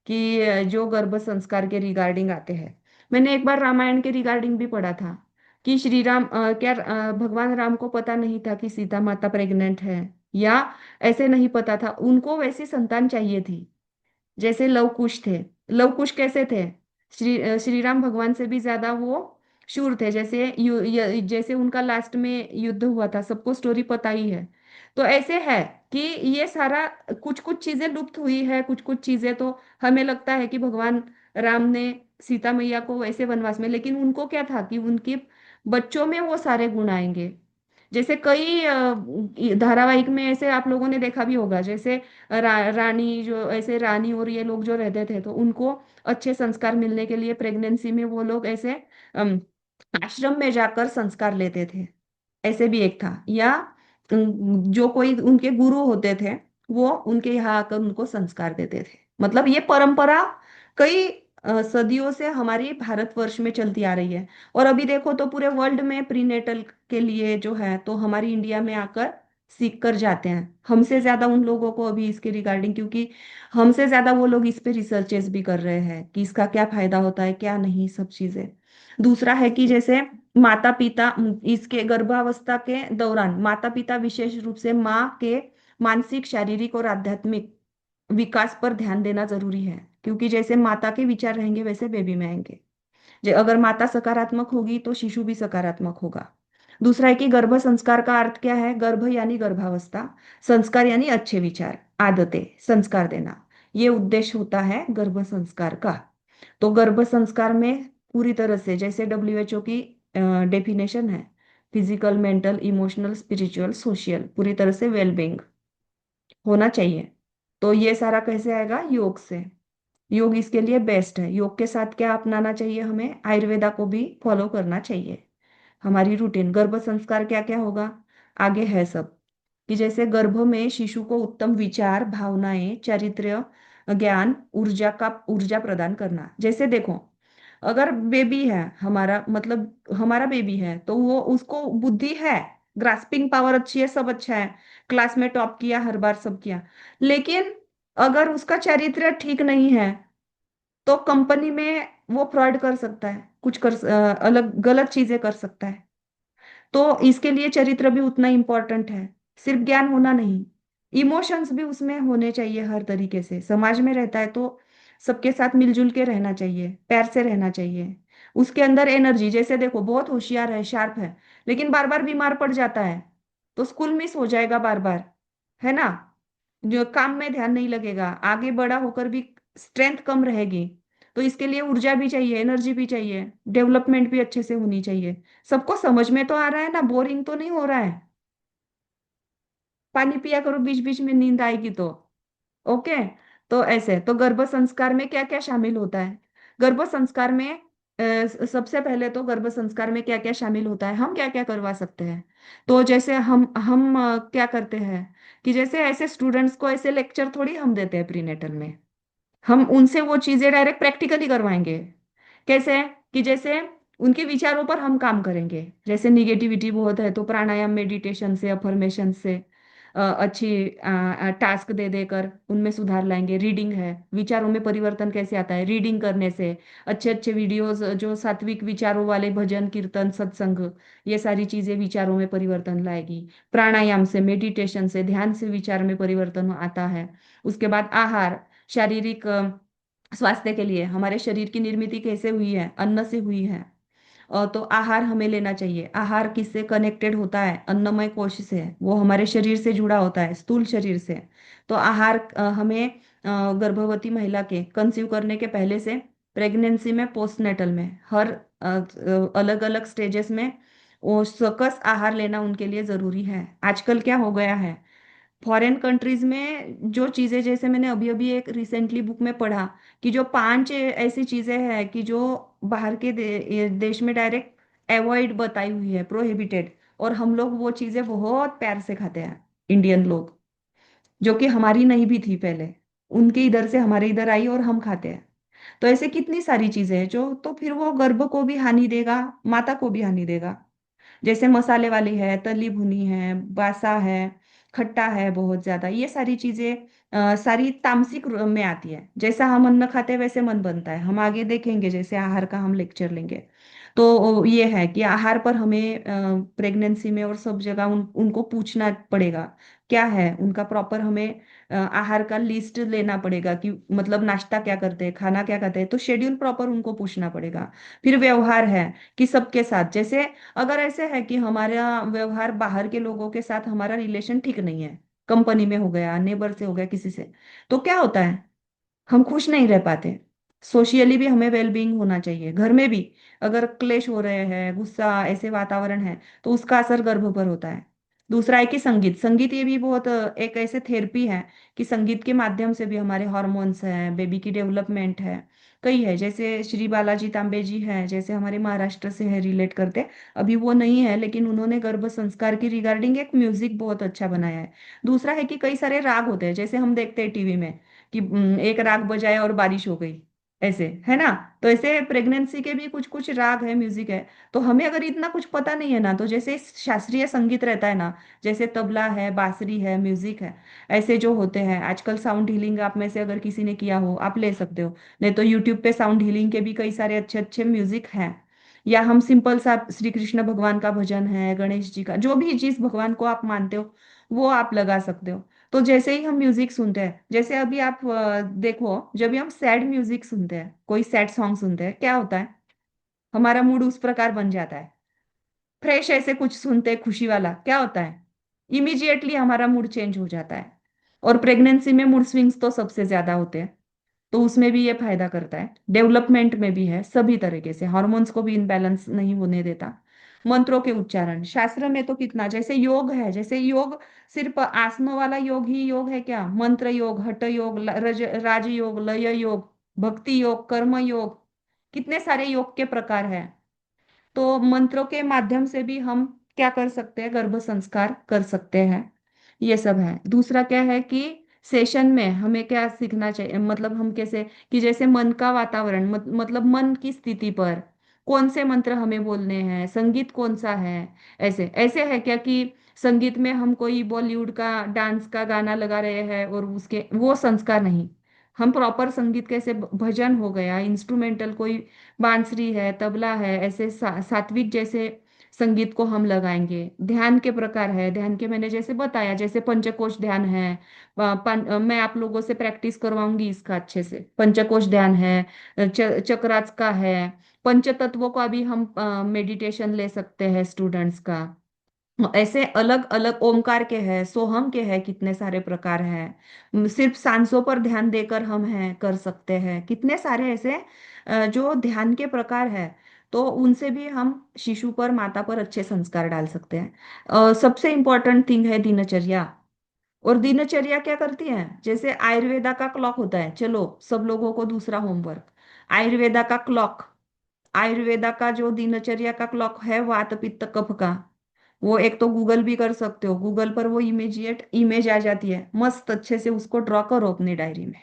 कि जो गर्भ संस्कार के रिगार्डिंग आते हैं। मैंने एक बार रामायण के रिगार्डिंग भी पढ़ा था कि श्री राम भगवान राम को पता नहीं था कि सीता माता प्रेग्नेंट है, या ऐसे नहीं पता था, उनको वैसी संतान चाहिए थी जैसे लव कुश थे। लव कुश कैसे थे, श्री राम भगवान से भी ज्यादा वो शूर थे, जैसे जैसे उनका लास्ट में युद्ध हुआ था, सबको स्टोरी पता ही है। तो ऐसे है कि ये सारा कुछ कुछ चीजें लुप्त हुई है, कुछ कुछ चीजें तो हमें लगता है कि भगवान राम ने सीता मैया को वैसे वनवास में, लेकिन उनको क्या था कि उनके बच्चों में वो सारे गुण आएंगे। जैसे कई धारावाहिक में ऐसे आप लोगों ने देखा भी होगा, जैसे रानी जो ऐसे रानी और ये लोग जो रहते थे, तो उनको अच्छे संस्कार मिलने के लिए प्रेगनेंसी में वो लोग ऐसे अम, आश्रम में जाकर संस्कार लेते थे। ऐसे भी एक था, या जो कोई उनके गुरु होते थे वो उनके यहाँ आकर उनको संस्कार देते थे। मतलब ये परंपरा कई सदियों से हमारी भारतवर्ष में चलती आ रही है। और अभी देखो तो पूरे वर्ल्ड में प्रीनेटल के लिए जो है तो हमारी इंडिया में आकर सीख कर जाते हैं, हमसे ज्यादा उन लोगों को अभी इसके रिगार्डिंग, क्योंकि हमसे ज्यादा वो लोग इस पे रिसर्चेस भी कर रहे हैं कि इसका क्या फायदा होता है क्या नहीं, सब चीजें। दूसरा है कि जैसे माता पिता इसके गर्भावस्था के दौरान माता पिता विशेष रूप से माँ के मानसिक, शारीरिक और आध्यात्मिक विकास पर ध्यान देना जरूरी है, क्योंकि जैसे माता के विचार रहेंगे वैसे बेबी में आएंगे। अगर माता सकारात्मक होगी तो शिशु भी सकारात्मक होगा। दूसरा है कि गर्भ संस्कार का अर्थ क्या है, गर्भ यानी गर्भावस्था, संस्कार यानी अच्छे विचार, आदतें, संस्कार देना, ये उद्देश्य होता है गर्भ संस्कार का। तो गर्भ संस्कार में पूरी तरह से जैसे डब्ल्यूएचओ की डेफिनेशन है, physical, mental, emotional, spiritual, social, पूरी तरह से वेलबींग होना चाहिए। तो ये सारा कैसे आएगा, योग से। योग इसके लिए बेस्ट है। योग के साथ क्या अपनाना चाहिए, हमें आयुर्वेदा को भी फॉलो करना चाहिए। हमारी रूटीन गर्भ संस्कार क्या क्या होगा आगे है सब, कि जैसे गर्भ में शिशु को उत्तम विचार, भावनाएं, चारित्र्य, ज्ञान, ऊर्जा प्रदान करना। जैसे देखो, अगर बेबी है हमारा, मतलब हमारा बेबी है, तो वो उसको बुद्धि है, ग्रास्पिंग पावर अच्छी है, सब अच्छा है, क्लास में टॉप किया हर बार, सब किया, लेकिन अगर उसका चरित्र ठीक नहीं है तो कंपनी में वो फ्रॉड कर सकता है, कुछ अलग गलत चीजें कर सकता है। तो इसके लिए चरित्र भी उतना इम्पोर्टेंट है, सिर्फ ज्ञान होना नहीं, इमोशंस भी उसमें होने चाहिए हर तरीके से। समाज में रहता है तो सबके साथ मिलजुल के रहना चाहिए, प्यार से रहना चाहिए। उसके अंदर एनर्जी, जैसे देखो बहुत होशियार है, शार्प है, लेकिन बार बार बीमार पड़ जाता है तो स्कूल मिस हो जाएगा बार बार, है ना, जो काम में ध्यान नहीं लगेगा, आगे बड़ा होकर भी स्ट्रेंथ कम रहेगी। तो इसके लिए ऊर्जा भी चाहिए, एनर्जी भी चाहिए, डेवलपमेंट भी अच्छे से होनी चाहिए। सबको समझ में तो आ रहा है ना, बोरिंग तो नहीं हो रहा है। पानी पिया करो बीच बीच में, नींद आएगी तो। ओके। तो ऐसे तो गर्भ संस्कार में क्या क्या शामिल होता है, गर्भ संस्कार में सबसे पहले तो गर्भ संस्कार में क्या क्या शामिल होता है, हम क्या क्या करवा सकते हैं। तो जैसे हम क्या करते हैं कि जैसे ऐसे स्टूडेंट्स को ऐसे लेक्चर थोड़ी हम देते हैं प्रीनेटल में, हम उनसे वो चीजें डायरेक्ट प्रैक्टिकली करवाएंगे। कैसे, कि जैसे उनके विचारों पर हम काम करेंगे, जैसे निगेटिविटी बहुत है तो प्राणायाम, मेडिटेशन से, अफर्मेशन से अच्छी टास्क दे देकर उनमें सुधार लाएंगे। रीडिंग है, विचारों में परिवर्तन कैसे आता है, रीडिंग करने से। अच्छे अच्छे वीडियोस जो सात्विक विचारों वाले, भजन, कीर्तन, सत्संग, ये सारी चीजें विचारों में परिवर्तन लाएगी। प्राणायाम से, मेडिटेशन से, ध्यान से विचार में परिवर्तन आता है। उसके बाद आहार, शारीरिक स्वास्थ्य के लिए हमारे शरीर की निर्मित कैसे हुई है, अन्न से हुई है। तो आहार हमें लेना चाहिए। आहार किससे कनेक्टेड होता है? अन्नमय कोश से। वो हमारे शरीर से जुड़ा होता है, स्थूल शरीर से। तो आहार हमें गर्भवती महिला के कंसीव करने के पहले से, प्रेगनेंसी में, पोस्टनेटल में, हर अलग अलग स्टेजेस में वो सकस आहार लेना उनके लिए जरूरी है। आजकल क्या हो गया है, फॉरेन कंट्रीज में जो चीजें, जैसे मैंने अभी अभी एक रिसेंटली बुक में पढ़ा कि जो 5 ऐसी चीजें हैं कि जो बाहर के देश में डायरेक्ट अवॉइड बताई हुई है, प्रोहिबिटेड, और हम लोग वो चीजें बहुत प्यार से खाते हैं, इंडियन लोग, जो कि हमारी नहीं भी थी पहले, उनके इधर से हमारे इधर आई और हम खाते हैं। तो ऐसे कितनी सारी चीजें हैं जो, तो फिर वो गर्भ को भी हानि देगा, माता को भी हानि देगा। जैसे मसाले वाली है, तली भुनी है, बासा है, खट्टा है बहुत ज्यादा, ये सारी चीजें सारी तामसिक में आती है। जैसा हम अन्न खाते हैं वैसे मन बनता है, हम आगे देखेंगे, जैसे आहार का हम लेक्चर लेंगे। तो ये है कि आहार पर हमें प्रेगनेंसी में और सब जगह उनको पूछना पड़ेगा क्या है उनका प्रॉपर। हमें आहार का लिस्ट लेना पड़ेगा कि मतलब नाश्ता क्या करते हैं, खाना क्या खाते हैं, तो शेड्यूल प्रॉपर उनको पूछना पड़ेगा। फिर व्यवहार है कि सबके साथ, जैसे अगर ऐसे है कि हमारा व्यवहार बाहर के लोगों के साथ, हमारा रिलेशन ठीक नहीं है, कंपनी में हो गया, नेबर से हो गया, किसी से, तो क्या होता है, हम खुश नहीं रह पाते। सोशियली भी हमें वेलबींग होना चाहिए। घर में भी अगर क्लेश हो रहे हैं, गुस्सा, ऐसे वातावरण है, तो उसका असर गर्भ पर होता है। दूसरा है कि संगीत। संगीत ये भी बहुत एक ऐसे थेरेपी है कि संगीत के माध्यम से भी हमारे हॉर्मोन्स हैं, बेबी की डेवलपमेंट है, कई है। जैसे श्री बालाजी तांबे जी हैं, जैसे हमारे महाराष्ट्र से है, रिलेट करते। अभी वो नहीं है, लेकिन उन्होंने गर्भ संस्कार की रिगार्डिंग एक म्यूजिक बहुत अच्छा बनाया है। दूसरा है कि कई सारे राग होते हैं, जैसे हम देखते हैं टीवी में कि एक राग बजाए और बारिश हो गई, ऐसे है ना। तो ऐसे प्रेगनेंसी के भी कुछ कुछ राग है, म्यूजिक है। तो हमें अगर इतना कुछ पता नहीं है ना, तो जैसे शास्त्रीय संगीत रहता है ना, जैसे तबला है, बांसुरी है, म्यूजिक है, ऐसे जो होते हैं आजकल, साउंड हीलिंग आप में से अगर किसी ने किया हो, आप ले सकते हो। नहीं तो यूट्यूब पे साउंड हीलिंग के भी कई सारे अच्छे अच्छे म्यूजिक हैं। या हम सिंपल सा श्री कृष्ण भगवान का भजन है, गणेश जी का, जो भी जिस भगवान को आप मानते हो वो आप लगा सकते हो। तो जैसे ही हम म्यूजिक सुनते हैं, जैसे अभी आप देखो, जब भी हम सैड म्यूजिक सुनते हैं, कोई सैड सॉन्ग सुनते हैं, क्या होता है, हमारा मूड उस प्रकार बन जाता है। फ्रेश ऐसे कुछ सुनते हैं खुशी वाला, क्या होता है, इमीजिएटली हमारा मूड चेंज हो जाता है। और प्रेगनेंसी में मूड स्विंग्स तो सबसे ज्यादा होते हैं, तो उसमें भी ये फायदा करता है, डेवलपमेंट में भी है, सभी तरीके से हॉर्मोन्स को भी इनबैलेंस नहीं होने देता। मंत्रों के उच्चारण, शास्त्र में तो कितना, जैसे योग है, जैसे योग सिर्फ आसनों वाला योग ही योग है क्या? मंत्र योग, हठ योग, राजयोग, लय योग, भक्ति योग, कर्म योग, कितने सारे योग के प्रकार हैं। तो मंत्रों के माध्यम से भी हम क्या कर सकते हैं, गर्भ संस्कार कर सकते हैं। ये सब है। दूसरा क्या है कि सेशन में हमें क्या सीखना चाहिए, मतलब हम कैसे, कि जैसे मन का वातावरण, मतलब मन की स्थिति पर कौन से मंत्र हमें बोलने हैं, संगीत कौन सा है। ऐसे ऐसे है क्या कि संगीत में हम कोई बॉलीवुड का डांस का गाना लगा रहे हैं और उसके वो संस्कार नहीं। हम प्रॉपर संगीत, कैसे भजन हो गया, इंस्ट्रूमेंटल कोई बांसुरी है, तबला है, ऐसे सात्विक जैसे संगीत को हम लगाएंगे। ध्यान के प्रकार है, ध्यान के मैंने जैसे बताया, जैसे पंचकोश ध्यान है। मैं आप लोगों से प्रैक्टिस करवाऊंगी इसका अच्छे से। पंचकोश ध्यान है, चक्रास का है, पंच तत्वों का भी हम मेडिटेशन ले सकते हैं स्टूडेंट्स का। ऐसे अलग अलग ओमकार के हैं, सोहम के हैं, कितने सारे प्रकार हैं। सिर्फ सांसों पर ध्यान देकर हम हैं कर सकते हैं, कितने सारे ऐसे जो ध्यान के प्रकार है। तो उनसे भी हम शिशु पर, माता पर अच्छे संस्कार डाल सकते हैं। सबसे इम्पोर्टेंट थिंग है दिनचर्या। और दिनचर्या क्या करती है, जैसे आयुर्वेदा का क्लॉक होता है, चलो सब लोगों को दूसरा होमवर्क, आयुर्वेदा का क्लॉक, आयुर्वेदा का जो दिनचर्या का क्लॉक है, वात पित्त कफ का, वो एक तो गूगल भी कर सकते हो, गूगल पर वो इमीजिएट इमेज आ जाती है, मस्त अच्छे से उसको ड्रॉ करो अपनी डायरी में।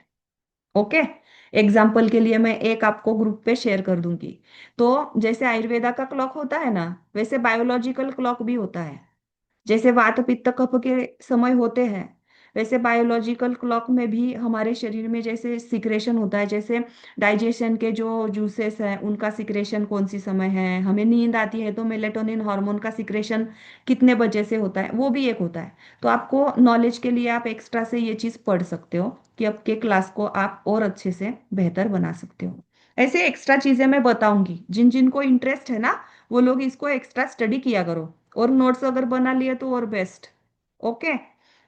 ओके। एग्जाम्पल के लिए मैं एक आपको ग्रुप पे शेयर कर दूंगी। तो जैसे आयुर्वेदा का क्लॉक होता है ना, वैसे बायोलॉजिकल क्लॉक भी होता है। जैसे वात पित्त कफ के समय होते हैं, वैसे बायोलॉजिकल क्लॉक में भी हमारे शरीर में जैसे सिक्रेशन होता है, जैसे डाइजेशन के जो जूसेस हैं उनका सिक्रेशन कौन सी समय है, हमें नींद आती है तो मेलेटोनिन हार्मोन का सिक्रेशन कितने बजे से होता है, वो भी एक होता है। तो आपको नॉलेज के लिए आप एक्स्ट्रा से ये चीज़ पढ़ सकते हो कि आपके क्लास को आप और अच्छे से बेहतर बना सकते हो। ऐसे एक्स्ट्रा चीजें मैं बताऊंगी, जिन जिन को इंटरेस्ट है ना, वो लोग इसको एक्स्ट्रा स्टडी किया करो, और नोट्स अगर बना लिए तो और बेस्ट। ओके।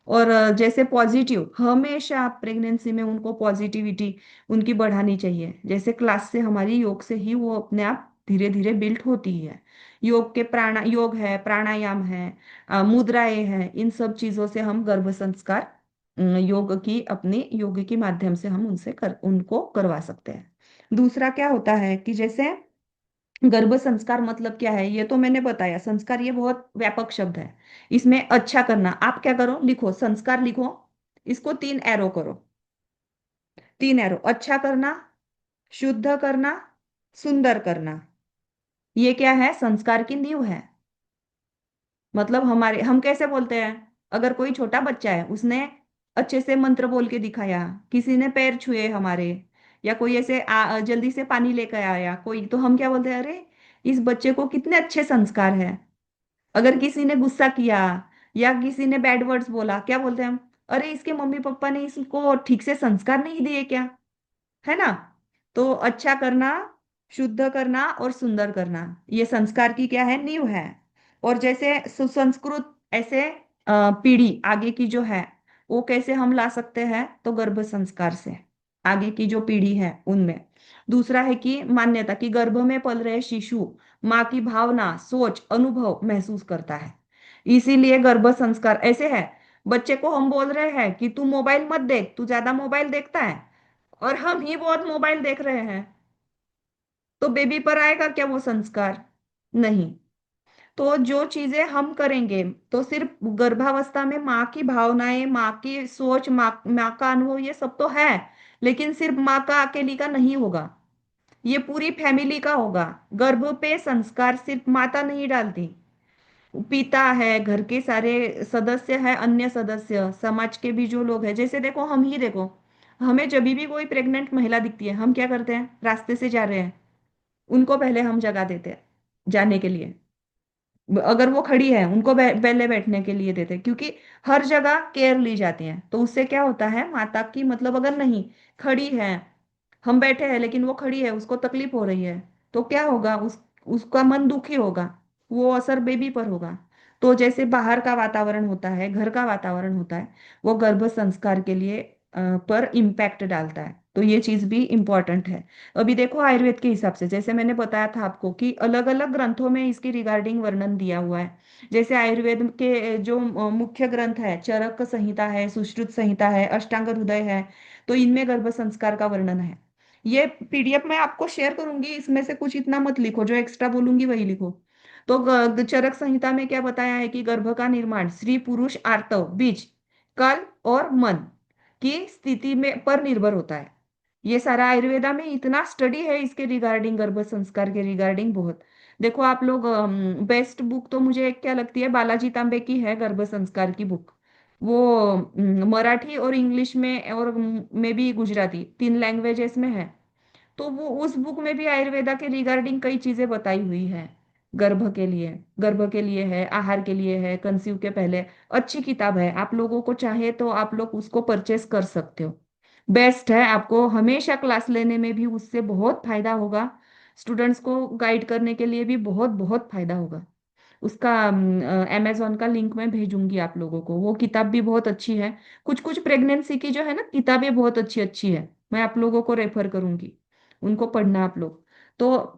और जैसे पॉजिटिव, हमेशा आप प्रेगनेंसी में उनको पॉजिटिविटी उनकी बढ़ानी चाहिए। जैसे क्लास से, हमारी योग से ही वो अपने आप धीरे धीरे बिल्ट होती है। योग के योग है, प्राणायाम है, मुद्राएं हैं, इन सब चीजों से हम गर्भ संस्कार योग की, अपनी योग के माध्यम से हम उनको करवा सकते हैं। दूसरा क्या होता है कि जैसे गर्भ संस्कार मतलब क्या है, ये तो मैंने बताया। संस्कार ये बहुत व्यापक शब्द है। इसमें अच्छा करना, आप क्या करो, लिखो संस्कार लिखो, इसको 3 एरो करो। 3 एरो, अच्छा करना, शुद्ध करना, सुंदर करना, ये क्या है, संस्कार की नींव है। मतलब हमारे, हम कैसे बोलते हैं, अगर कोई छोटा बच्चा है, उसने अच्छे से मंत्र बोल के दिखाया, किसी ने पैर छुए हमारे, या कोई ऐसे जल्दी से पानी लेकर आया कोई, तो हम क्या बोलते हैं, अरे इस बच्चे को कितने अच्छे संस्कार है। अगर किसी ने गुस्सा किया या किसी ने बैड वर्ड्स बोला, क्या बोलते हैं हम, अरे इसके मम्मी पापा ने इसको ठीक से संस्कार नहीं दिए क्या, है ना। तो अच्छा करना, शुद्ध करना और सुंदर करना, ये संस्कार की क्या है, नींव है। और जैसे सुसंस्कृत ऐसे पीढ़ी आगे की जो है, वो कैसे हम ला सकते हैं, तो गर्भ संस्कार से, आगे की जो पीढ़ी है उनमें। दूसरा है कि मान्यता, कि गर्भ में पल रहे शिशु माँ की भावना, सोच, अनुभव महसूस करता है। इसीलिए गर्भ संस्कार ऐसे है, बच्चे को हम बोल रहे हैं कि तू मोबाइल मत देख, तू ज्यादा मोबाइल देखता है, और हम ही बहुत मोबाइल देख रहे हैं, तो बेबी पर आएगा क्या वो संस्कार, नहीं। तो जो चीजें हम करेंगे, तो सिर्फ गर्भावस्था में माँ की भावनाएं, माँ की सोच, माँ का अनुभव, ये सब तो है, लेकिन सिर्फ माँ का अकेली का नहीं होगा, ये पूरी फैमिली का होगा। गर्भ पे संस्कार सिर्फ माता नहीं डालती, पिता है, घर के सारे सदस्य है, अन्य सदस्य समाज के भी जो लोग हैं, जैसे देखो हम ही देखो, हमें जब भी कोई प्रेग्नेंट महिला दिखती है, हम क्या करते हैं, रास्ते से जा रहे हैं, उनको पहले हम जगह देते हैं जाने के लिए। अगर वो खड़ी है, उनको पहले बैठने के लिए देते हैं, क्योंकि हर जगह केयर ली जाती है। तो उससे क्या होता है, माता की मतलब, अगर नहीं खड़ी है, हम बैठे हैं लेकिन वो खड़ी है, उसको तकलीफ हो रही है, तो क्या होगा, उसका मन दुखी होगा, वो असर बेबी पर होगा। तो जैसे बाहर का वातावरण होता है, घर का वातावरण होता है, वो गर्भ संस्कार के लिए पर इम्पैक्ट डालता है। तो ये चीज भी इम्पोर्टेंट है। अभी देखो आयुर्वेद के हिसाब से, जैसे मैंने बताया था आपको कि अलग अलग ग्रंथों में इसके रिगार्डिंग वर्णन दिया हुआ है। जैसे आयुर्वेद के जो मुख्य ग्रंथ है, चरक संहिता है, सुश्रुत संहिता है, अष्टांग हृदय है, तो इनमें गर्भ संस्कार का वर्णन है। ये पीडीएफ मैं आपको शेयर करूंगी, इसमें से कुछ इतना मत लिखो, जो एक्स्ट्रा बोलूंगी वही लिखो। तो चरक संहिता में क्या बताया है कि गर्भ का निर्माण स्त्री पुरुष आर्तव बीज कल और मन की स्थिति में पर निर्भर होता है। ये सारा आयुर्वेदा में इतना स्टडी है इसके रिगार्डिंग, गर्भ संस्कार के रिगार्डिंग बहुत। देखो आप लोग, बेस्ट बुक तो मुझे क्या लगती है, बालाजी तांबे की है गर्भ संस्कार की बुक। वो मराठी और इंग्लिश में, और में भी गुजराती, 3 लैंग्वेजेस में है। तो वो उस बुक में भी आयुर्वेदा के रिगार्डिंग कई चीजें बताई हुई है। गर्भ के लिए है, आहार के लिए है, कंसीव के पहले। अच्छी किताब है, आप लोगों को चाहे तो आप लोग उसको परचेस कर सकते हो। बेस्ट है, आपको हमेशा क्लास लेने में भी उससे बहुत फायदा होगा। स्टूडेंट्स को गाइड करने के लिए भी बहुत बहुत फायदा होगा। उसका अमेजोन का लिंक मैं भेजूंगी आप लोगों को, वो किताब भी बहुत अच्छी है। कुछ कुछ प्रेगनेंसी की जो है ना किताबें, बहुत अच्छी अच्छी है, मैं आप लोगों को रेफर करूंगी, उनको पढ़ना आप लोग। तो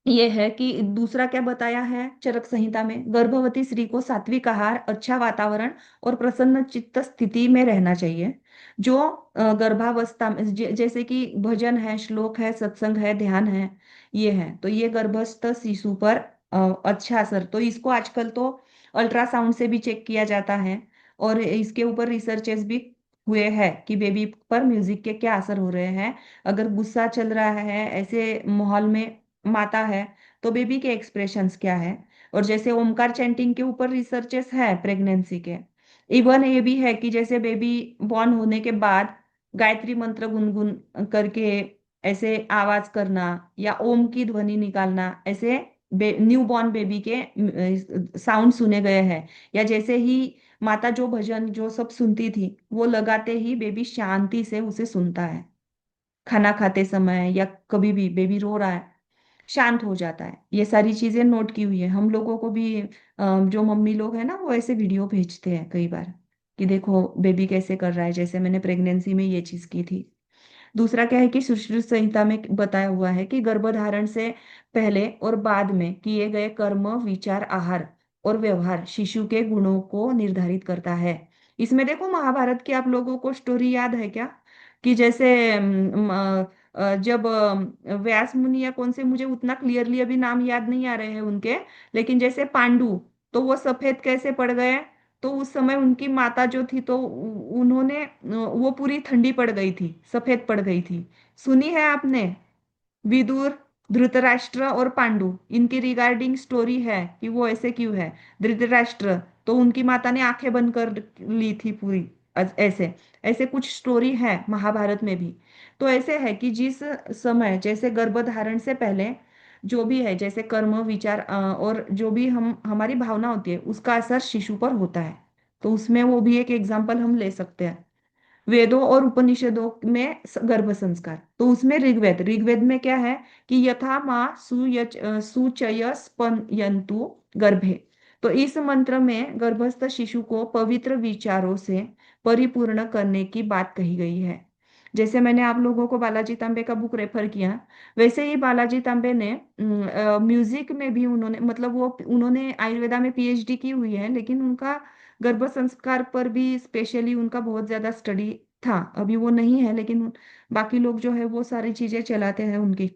ये है कि दूसरा क्या बताया है चरक संहिता में, गर्भवती स्त्री को सात्विक आहार, अच्छा वातावरण और प्रसन्न चित्त स्थिति में रहना चाहिए। जो गर्भावस्था में, जैसे कि भजन है, श्लोक है, सत्संग है, ध्यान है, ये है, तो ये गर्भस्थ शिशु पर अच्छा असर, तो इसको आजकल तो अल्ट्रासाउंड से भी चेक किया जाता है, और इसके ऊपर रिसर्चेस भी हुए हैं कि बेबी पर म्यूजिक के क्या असर हो रहे हैं। अगर गुस्सा चल रहा है ऐसे माहौल में, माता है, तो बेबी के एक्सप्रेशंस क्या है। और जैसे ओमकार चैंटिंग के ऊपर रिसर्चेस है प्रेगनेंसी के। इवन ये भी है कि जैसे बेबी बॉर्न होने के बाद गायत्री मंत्र गुनगुन करके ऐसे आवाज करना, या ओम की ध्वनि निकालना, ऐसे न्यू बॉर्न बेबी के साउंड सुने गए हैं। या जैसे ही माता जो भजन जो सब सुनती थी, वो लगाते ही बेबी शांति से उसे सुनता है, खाना खाते समय या कभी भी बेबी रो रहा है, शांत हो जाता है। ये सारी चीजें नोट की हुई है हम लोगों को भी। जो मम्मी लोग हैं ना, वो ऐसे वीडियो भेजते हैं कई बार कि देखो बेबी कैसे कर रहा है, जैसे मैंने प्रेगनेंसी में ये चीज की थी। दूसरा क्या है कि सुश्रुत संहिता में बताया हुआ है कि गर्भधारण से पहले और बाद में किए गए कर्म, विचार, आहार और व्यवहार शिशु के गुणों को निर्धारित करता है। इसमें देखो, महाभारत की आप लोगों को स्टोरी याद है क्या? कि जैसे जब व्यास मुनि या कौन से, मुझे उतना क्लियरली अभी नाम याद नहीं आ रहे हैं उनके, लेकिन जैसे पांडु, तो वो सफेद कैसे पड़ गए? तो उस समय उनकी माता जो थी, तो उन्होंने वो पूरी ठंडी पड़ गई थी, सफेद पड़ गई थी। सुनी है आपने? विदुर, धृतराष्ट्र और पांडु, इनकी रिगार्डिंग स्टोरी है कि वो ऐसे क्यों है। धृतराष्ट्र, तो उनकी माता ने आंखें बंद कर ली थी पूरी। ऐसे ऐसे कुछ स्टोरी है महाभारत में भी। तो ऐसे है कि जिस समय, जैसे गर्भधारण से पहले जो भी है, जैसे कर्म, विचार और जो भी हम हमारी भावना होती है, उसका असर शिशु पर होता है। तो उसमें वो भी एक एग्जाम्पल हम ले सकते हैं। वेदों और उपनिषदों में गर्भ संस्कार, तो उसमें ऋग्वेद, ऋग्वेद में क्या है कि यथा माँ सुचयस्पयन्तु गर्भे। तो इस मंत्र में गर्भस्थ शिशु को पवित्र विचारों से परिपूर्ण करने की बात कही गई है। जैसे मैंने आप लोगों को बालाजी तांबे का बुक रेफर किया, वैसे ही बालाजी तांबे ने म्यूजिक में भी उन्होंने, मतलब वो उन्होंने आयुर्वेदा में पीएचडी की हुई है, लेकिन उनका गर्भ संस्कार पर भी स्पेशली उनका बहुत ज्यादा स्टडी था। अभी वो नहीं है, लेकिन बाकी लोग जो है वो सारी चीजें चलाते हैं उनकी।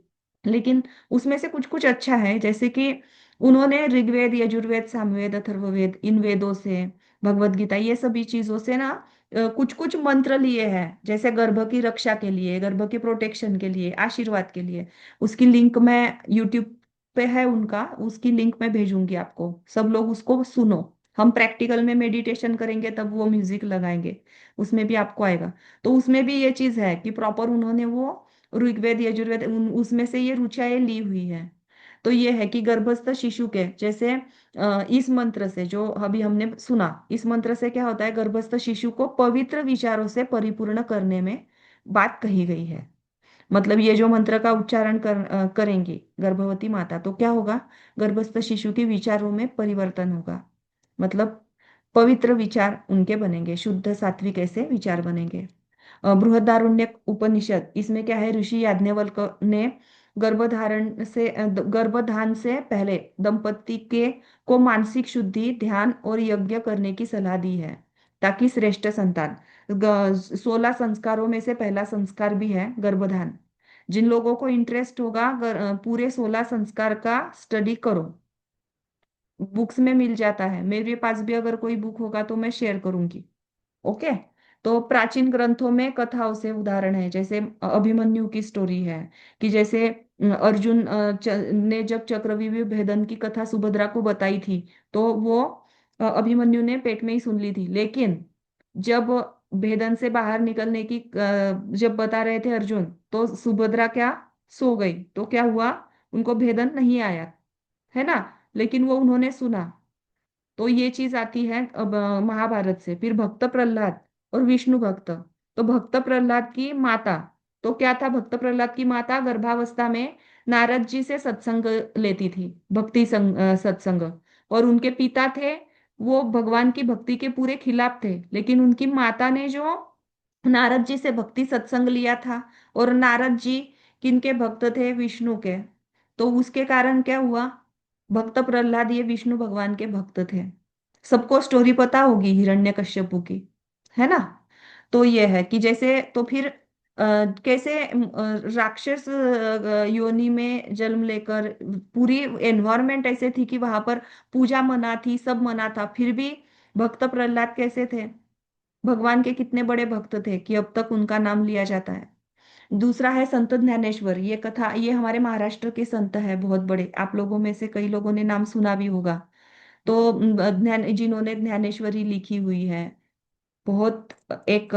लेकिन उसमें से कुछ कुछ अच्छा है, जैसे कि उन्होंने ऋग्वेद, यजुर्वेद, सामवेद, अथर्ववेद, इन वेदों से, भगवत गीता, ये सभी चीजों से ना कुछ कुछ मंत्र लिए हैं, जैसे गर्भ की रक्षा के लिए, गर्भ के प्रोटेक्शन के लिए, आशीर्वाद के लिए। उसकी लिंक मैं यूट्यूब पे है उनका, उसकी लिंक मैं भेजूंगी आपको, सब लोग उसको सुनो। हम प्रैक्टिकल में मेडिटेशन करेंगे तब वो म्यूजिक लगाएंगे, उसमें भी आपको आएगा। तो उसमें भी ये चीज है कि प्रॉपर उन्होंने वो ऋग्वेद, यजुर्वेद, उसमें से ये रुचाएं ली हुई है। तो ये है कि गर्भस्थ शिशु के, जैसे इस मंत्र से जो अभी हमने सुना, इस मंत्र से क्या होता है, गर्भस्थ शिशु को पवित्र विचारों से परिपूर्ण करने में बात कही गई है। मतलब ये जो मंत्र का उच्चारण करेंगी गर्भवती माता, तो क्या होगा, गर्भस्थ शिशु के विचारों में परिवर्तन होगा। मतलब पवित्र विचार उनके बनेंगे, शुद्ध सात्विक ऐसे विचार बनेंगे। बृहदारण्यक उपनिषद, इसमें क्या है, ऋषि याज्ञवल्क ने गर्भधान से पहले दंपति के को मानसिक शुद्धि, ध्यान और यज्ञ करने की सलाह दी है, ताकि श्रेष्ठ संतान। 16 संस्कारों में से पहला संस्कार भी है गर्भधान। जिन लोगों को इंटरेस्ट होगा, पूरे 16 संस्कार का स्टडी करो, बुक्स में मिल जाता है, मेरे पास भी अगर कोई बुक होगा तो मैं शेयर करूंगी। ओके। तो प्राचीन ग्रंथों में कथाओं से उदाहरण है, जैसे अभिमन्यु की स्टोरी है कि जैसे अर्जुन ने जब चक्रव्यूह भेदन की कथा सुभद्रा को बताई थी, तो वो अभिमन्यु ने पेट में ही सुन ली थी, लेकिन जब भेदन से बाहर निकलने की जब बता रहे थे अर्जुन, तो सुभद्रा क्या, सो गई, तो क्या हुआ, उनको भेदन नहीं आया, है ना, लेकिन वो उन्होंने सुना। तो ये चीज आती है अब महाभारत से। फिर भक्त प्रहलाद और विष्णु भक्त, तो भक्त प्रहलाद की माता, तो क्या था, भक्त प्रहलाद की माता गर्भावस्था में नारद जी से सत्संग लेती थी, सत्संग। और उनके पिता थे, वो भगवान की भक्ति के पूरे खिलाफ थे, लेकिन उनकी माता ने जो नारद जी से भक्ति सत्संग लिया था, और नारद जी किनके भक्त थे, विष्णु के। तो उसके कारण क्या हुआ, भक्त प्रहलाद ये विष्णु भगवान के भक्त थे। सबको स्टोरी पता होगी हिरण्यकश्यपु की, है ना। तो ये है कि जैसे, तो फिर कैसे राक्षस योनि में जन्म लेकर, पूरी एनवायरनमेंट ऐसे थी कि वहां पर पूजा मना थी, सब मना था, फिर भी भक्त प्रहलाद कैसे थे, भगवान के कितने बड़े भक्त थे कि अब तक उनका नाम लिया जाता है। दूसरा है संत ज्ञानेश्वर, ये कथा, ये हमारे महाराष्ट्र के संत है बहुत बड़े, आप लोगों में से कई लोगों ने नाम सुना भी होगा। तो जिन्होंने ज्ञानेश्वरी लिखी हुई है, बहुत एक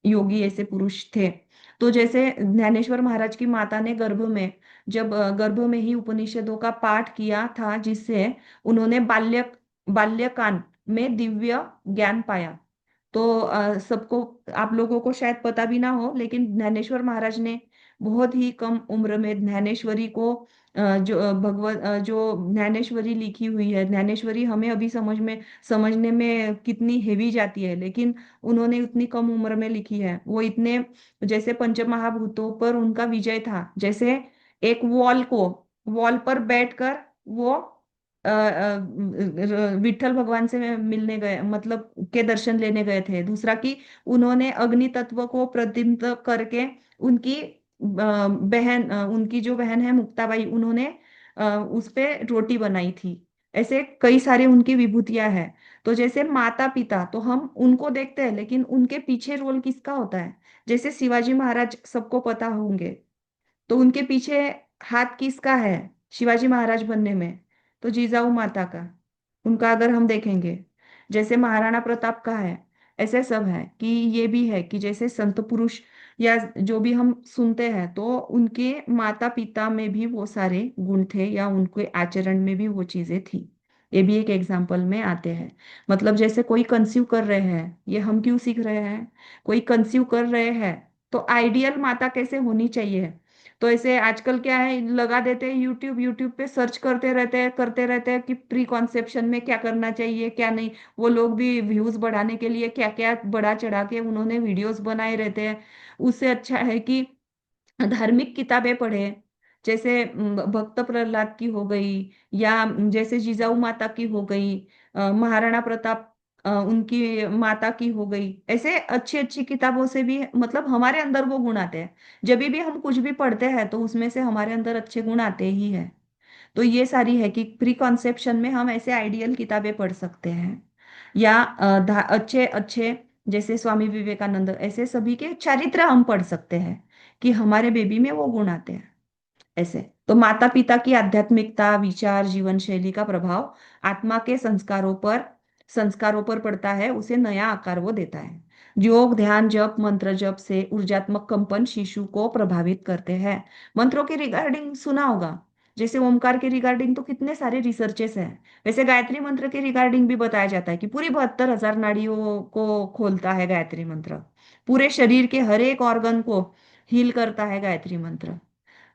योगी ऐसे पुरुष थे। तो जैसे ज्ञानेश्वर महाराज की माता ने गर्भ में, जब गर्भ में ही उपनिषदों का पाठ किया था, जिससे उन्होंने बाल्यकाल में दिव्य ज्ञान पाया। तो सबको, आप लोगों को शायद पता भी ना हो, लेकिन ज्ञानेश्वर महाराज ने बहुत ही कम उम्र में ज्ञानेश्वरी को जो ज्ञानेश्वरी लिखी हुई है, ज्ञानेश्वरी हमें अभी समझने में कितनी हेवी जाती है, लेकिन उन्होंने उतनी कम उम्र में लिखी है। वो इतने, जैसे पंचमहाभूतों पर उनका विजय था, जैसे एक वॉल पर बैठकर वो विठल भगवान से मिलने गए, मतलब के दर्शन लेने गए थे। दूसरा कि उन्होंने अग्नि तत्व को प्रतिबिंबित करके उनकी उनकी जो बहन है मुक्ताबाई, उन्होंने उस पे रोटी बनाई थी। ऐसे कई सारे उनकी विभूतियां हैं। तो जैसे माता पिता तो हम उनको देखते हैं, लेकिन उनके पीछे रोल किसका होता है? जैसे शिवाजी महाराज सबको पता होंगे, तो उनके पीछे हाथ किसका है शिवाजी महाराज बनने में? तो जिजाऊ माता का। उनका अगर हम देखेंगे, जैसे महाराणा प्रताप का है, ऐसे सब है कि ये भी है कि जैसे संत पुरुष या जो भी हम सुनते हैं, तो उनके माता पिता में भी वो सारे गुण थे, या उनके आचरण में भी वो चीजें थी। ये भी एक एग्जाम्पल में आते हैं। मतलब जैसे कोई कंसीव कर रहे हैं, ये हम क्यों सीख रहे हैं? कोई कंसीव कर रहे हैं, तो आइडियल माता कैसे होनी चाहिए? तो ऐसे आजकल क्या है, लगा देते हैं यूट्यूब पे सर्च करते रहते हैं कि प्री कॉन्सेप्शन में क्या करना चाहिए क्या नहीं। वो लोग भी व्यूज बढ़ाने के लिए क्या क्या बढ़ा चढ़ा के उन्होंने वीडियोस बनाए रहते हैं। उससे अच्छा है कि धार्मिक किताबें पढ़े, जैसे भक्त प्रहलाद की हो गई, या जैसे जिजाऊ माता की हो गई, महाराणा प्रताप उनकी माता की हो गई। ऐसे अच्छी अच्छी किताबों से भी मतलब हमारे अंदर वो गुण आते हैं। जब भी हम कुछ भी पढ़ते हैं तो उसमें से हमारे अंदर अच्छे गुण आते ही हैं। तो ये सारी है कि प्री कॉन्सेप्शन में हम ऐसे आइडियल किताबें पढ़ सकते हैं, या अच्छे अच्छे जैसे स्वामी विवेकानंद, ऐसे सभी के चरित्र हम पढ़ सकते हैं कि हमारे बेबी में वो गुण आते हैं। ऐसे तो माता पिता की आध्यात्मिकता, विचार, जीवन शैली का प्रभाव आत्मा के संस्कारों पर पड़ता है, उसे नया आकार वो देता है। योग, ध्यान, जप, मंत्र जप से ऊर्जात्मक कंपन शिशु को प्रभावित करते हैं। मंत्रों के रिगार्डिंग सुना होगा, जैसे ओमकार के रिगार्डिंग तो कितने सारे रिसर्चेस हैं। वैसे गायत्री मंत्र के रिगार्डिंग भी बताया जाता है कि पूरी 72,000 नाड़ियों को खोलता है गायत्री मंत्र। पूरे शरीर के हर एक ऑर्गन को हील करता है गायत्री मंत्र।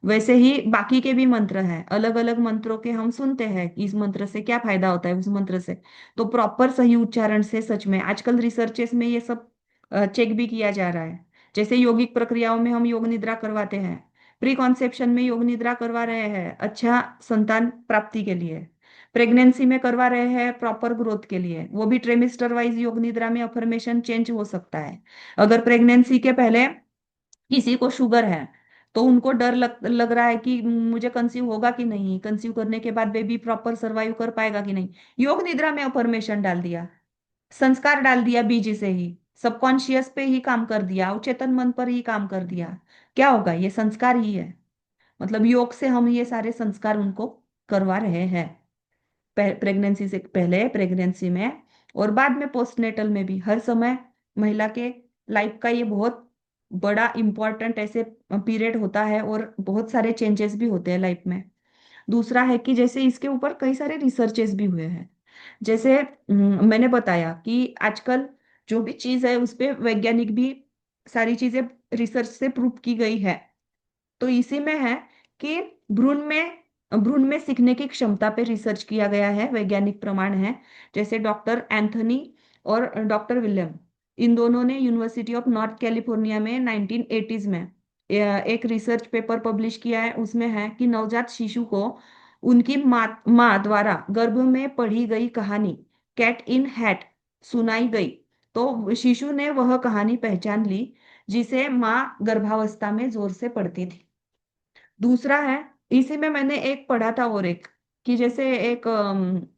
वैसे ही बाकी के भी मंत्र हैं, अलग अलग मंत्रों के हम सुनते हैं कि इस मंत्र से क्या फायदा होता है, उस मंत्र से। तो प्रॉपर सही उच्चारण से सच में आजकल रिसर्चेस में ये सब चेक भी किया जा रहा है। जैसे यौगिक प्रक्रियाओं में हम योग निद्रा करवाते हैं, प्री कॉन्सेप्शन में योग निद्रा करवा रहे हैं अच्छा संतान प्राप्ति के लिए, प्रेगनेंसी में करवा रहे हैं प्रॉपर ग्रोथ के लिए, वो भी ट्रेमिस्टर वाइज योग निद्रा में अफर्मेशन चेंज हो सकता है। अगर प्रेगनेंसी के पहले किसी को शुगर है, तो उनको डर लग रहा है कि मुझे कंसीव होगा कि नहीं, कंसीव करने के बाद बेबी प्रॉपर सरवाइव कर पाएगा कि नहीं। योग निद्रा में अफर्मेशन डाल दिया, संस्कार डाल दिया, बीज से ही सबकॉन्शियस पे ही काम कर दिया, अवचेतन मन पर ही काम कर दिया। क्या होगा? ये संस्कार ही है। मतलब योग से हम ये सारे संस्कार उनको करवा रहे हैं, प्रेगनेंसी से पहले, प्रेगनेंसी में, और बाद में पोस्टनेटल में भी। हर समय महिला के लाइफ का ये बहुत बड़ा इम्पोर्टेंट ऐसे पीरियड होता है, और बहुत सारे चेंजेस भी होते हैं लाइफ में। दूसरा है कि जैसे इसके ऊपर कई सारे रिसर्चेस भी हुए हैं। जैसे मैंने बताया कि आजकल जो भी चीज है उस पे वैज्ञानिक भी सारी चीजें रिसर्च से प्रूव की गई है। तो इसी में है कि भ्रूण में सीखने की क्षमता पे रिसर्च किया गया है, वैज्ञानिक प्रमाण है। जैसे डॉक्टर एंथनी और डॉक्टर विलियम, इन दोनों ने यूनिवर्सिटी ऑफ नॉर्थ कैलिफोर्निया में 1980s में एक रिसर्च पेपर पब्लिश किया है। उसमें है कि नवजात शिशु को उनकी माँ द्वारा गर्भ में पढ़ी गई कहानी कैट इन हैट सुनाई गई, तो शिशु ने वह कहानी पहचान ली जिसे माँ गर्भावस्था में जोर से पढ़ती थी। दूसरा है, इसी में मैंने एक पढ़ा था, और एक कि जैसे एक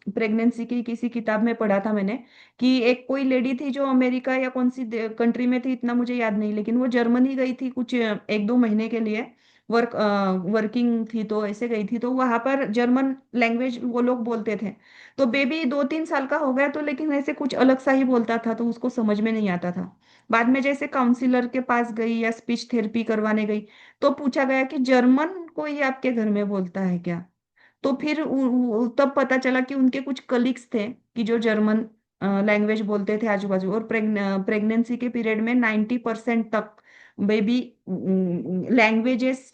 प्रेगनेंसी की किसी किताब में पढ़ा था मैंने कि एक कोई लेडी थी जो अमेरिका या कौन सी कंट्री में थी, इतना मुझे याद नहीं, लेकिन वो जर्मनी गई थी कुछ 1-2 महीने के लिए, वर्किंग थी, तो ऐसे गई थी, तो वहां पर जर्मन लैंग्वेज वो लोग बोलते थे। तो बेबी 2-3 साल का हो गया तो, लेकिन ऐसे कुछ अलग सा ही बोलता था, तो उसको समझ में नहीं आता था। बाद में जैसे काउंसलर के पास गई या स्पीच थेरेपी करवाने गई, तो पूछा गया कि जर्मन कोई आपके घर में बोलता है क्या? तो फिर तब पता चला कि उनके कुछ कलीग्स थे कि जो जर्मन लैंग्वेज बोलते थे आजू बाजू, और प्रेगनेंसी के पीरियड में 90% तक बेबी लैंग्वेजेस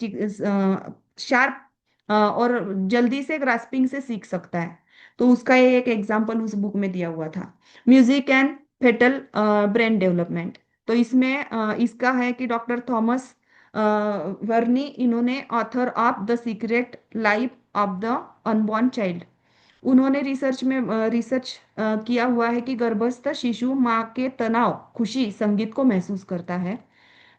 शार्प और जल्दी से ग्रास्पिंग से सीख सकता है। तो उसका ये एक एग्जाम्पल उस बुक में दिया हुआ था, music and fetal brain development. तो इसमें इसका है कि डॉक्टर थॉमस वर्नी, इन्होंने author of the secret life of the unborn child, उन्होंने रिसर्च किया हुआ है कि गर्भस्थ शिशु माँ के तनाव, खुशी, संगीत को महसूस करता है।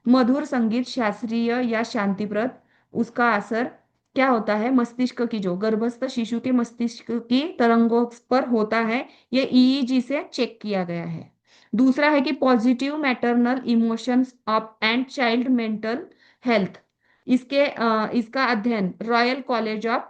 मधुर संगीत, शास्त्रीय या शांतिप्रद, उसका असर क्या होता है मस्तिष्क की, जो गर्भस्थ शिशु के मस्तिष्क की तरंगों पर होता है, ये ईईजी से चेक किया गया है। दूसरा है कि positive maternal emotions of and child mental health, इसका अध्ययन रॉयल कॉलेज ऑफ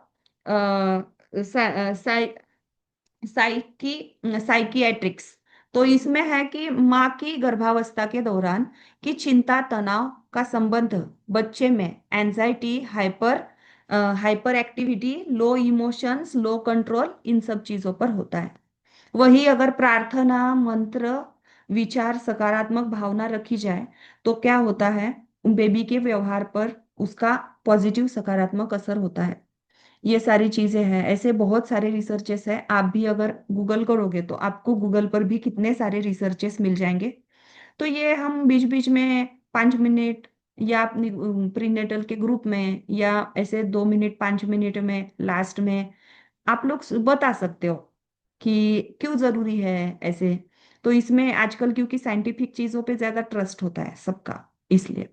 साइकी साइकियाट्रिक्स। तो इसमें है कि माँ की गर्भावस्था के दौरान की चिंता, तनाव का संबंध बच्चे में एंजाइटी, हाइपर एक्टिविटी, लो इमोशंस, लो कंट्रोल, इन सब चीजों पर होता है। वही अगर प्रार्थना, मंत्र, विचार, सकारात्मक भावना रखी जाए तो क्या होता है, बेबी के व्यवहार पर उसका पॉजिटिव सकारात्मक असर होता है। ये सारी चीजें हैं, ऐसे बहुत सारे रिसर्चेस हैं। आप भी अगर गूगल करोगे तो आपको गूगल पर भी कितने सारे रिसर्चेस मिल जाएंगे। तो ये हम बीच बीच में 5 मिनट या अपनी प्रीनेटल के ग्रुप में, या ऐसे 2 मिनट 5 मिनट में लास्ट में आप लोग बता सकते हो कि क्यों जरूरी है ऐसे। तो इसमें आजकल क्योंकि साइंटिफिक चीजों पे ज्यादा ट्रस्ट होता है सबका, इसलिए।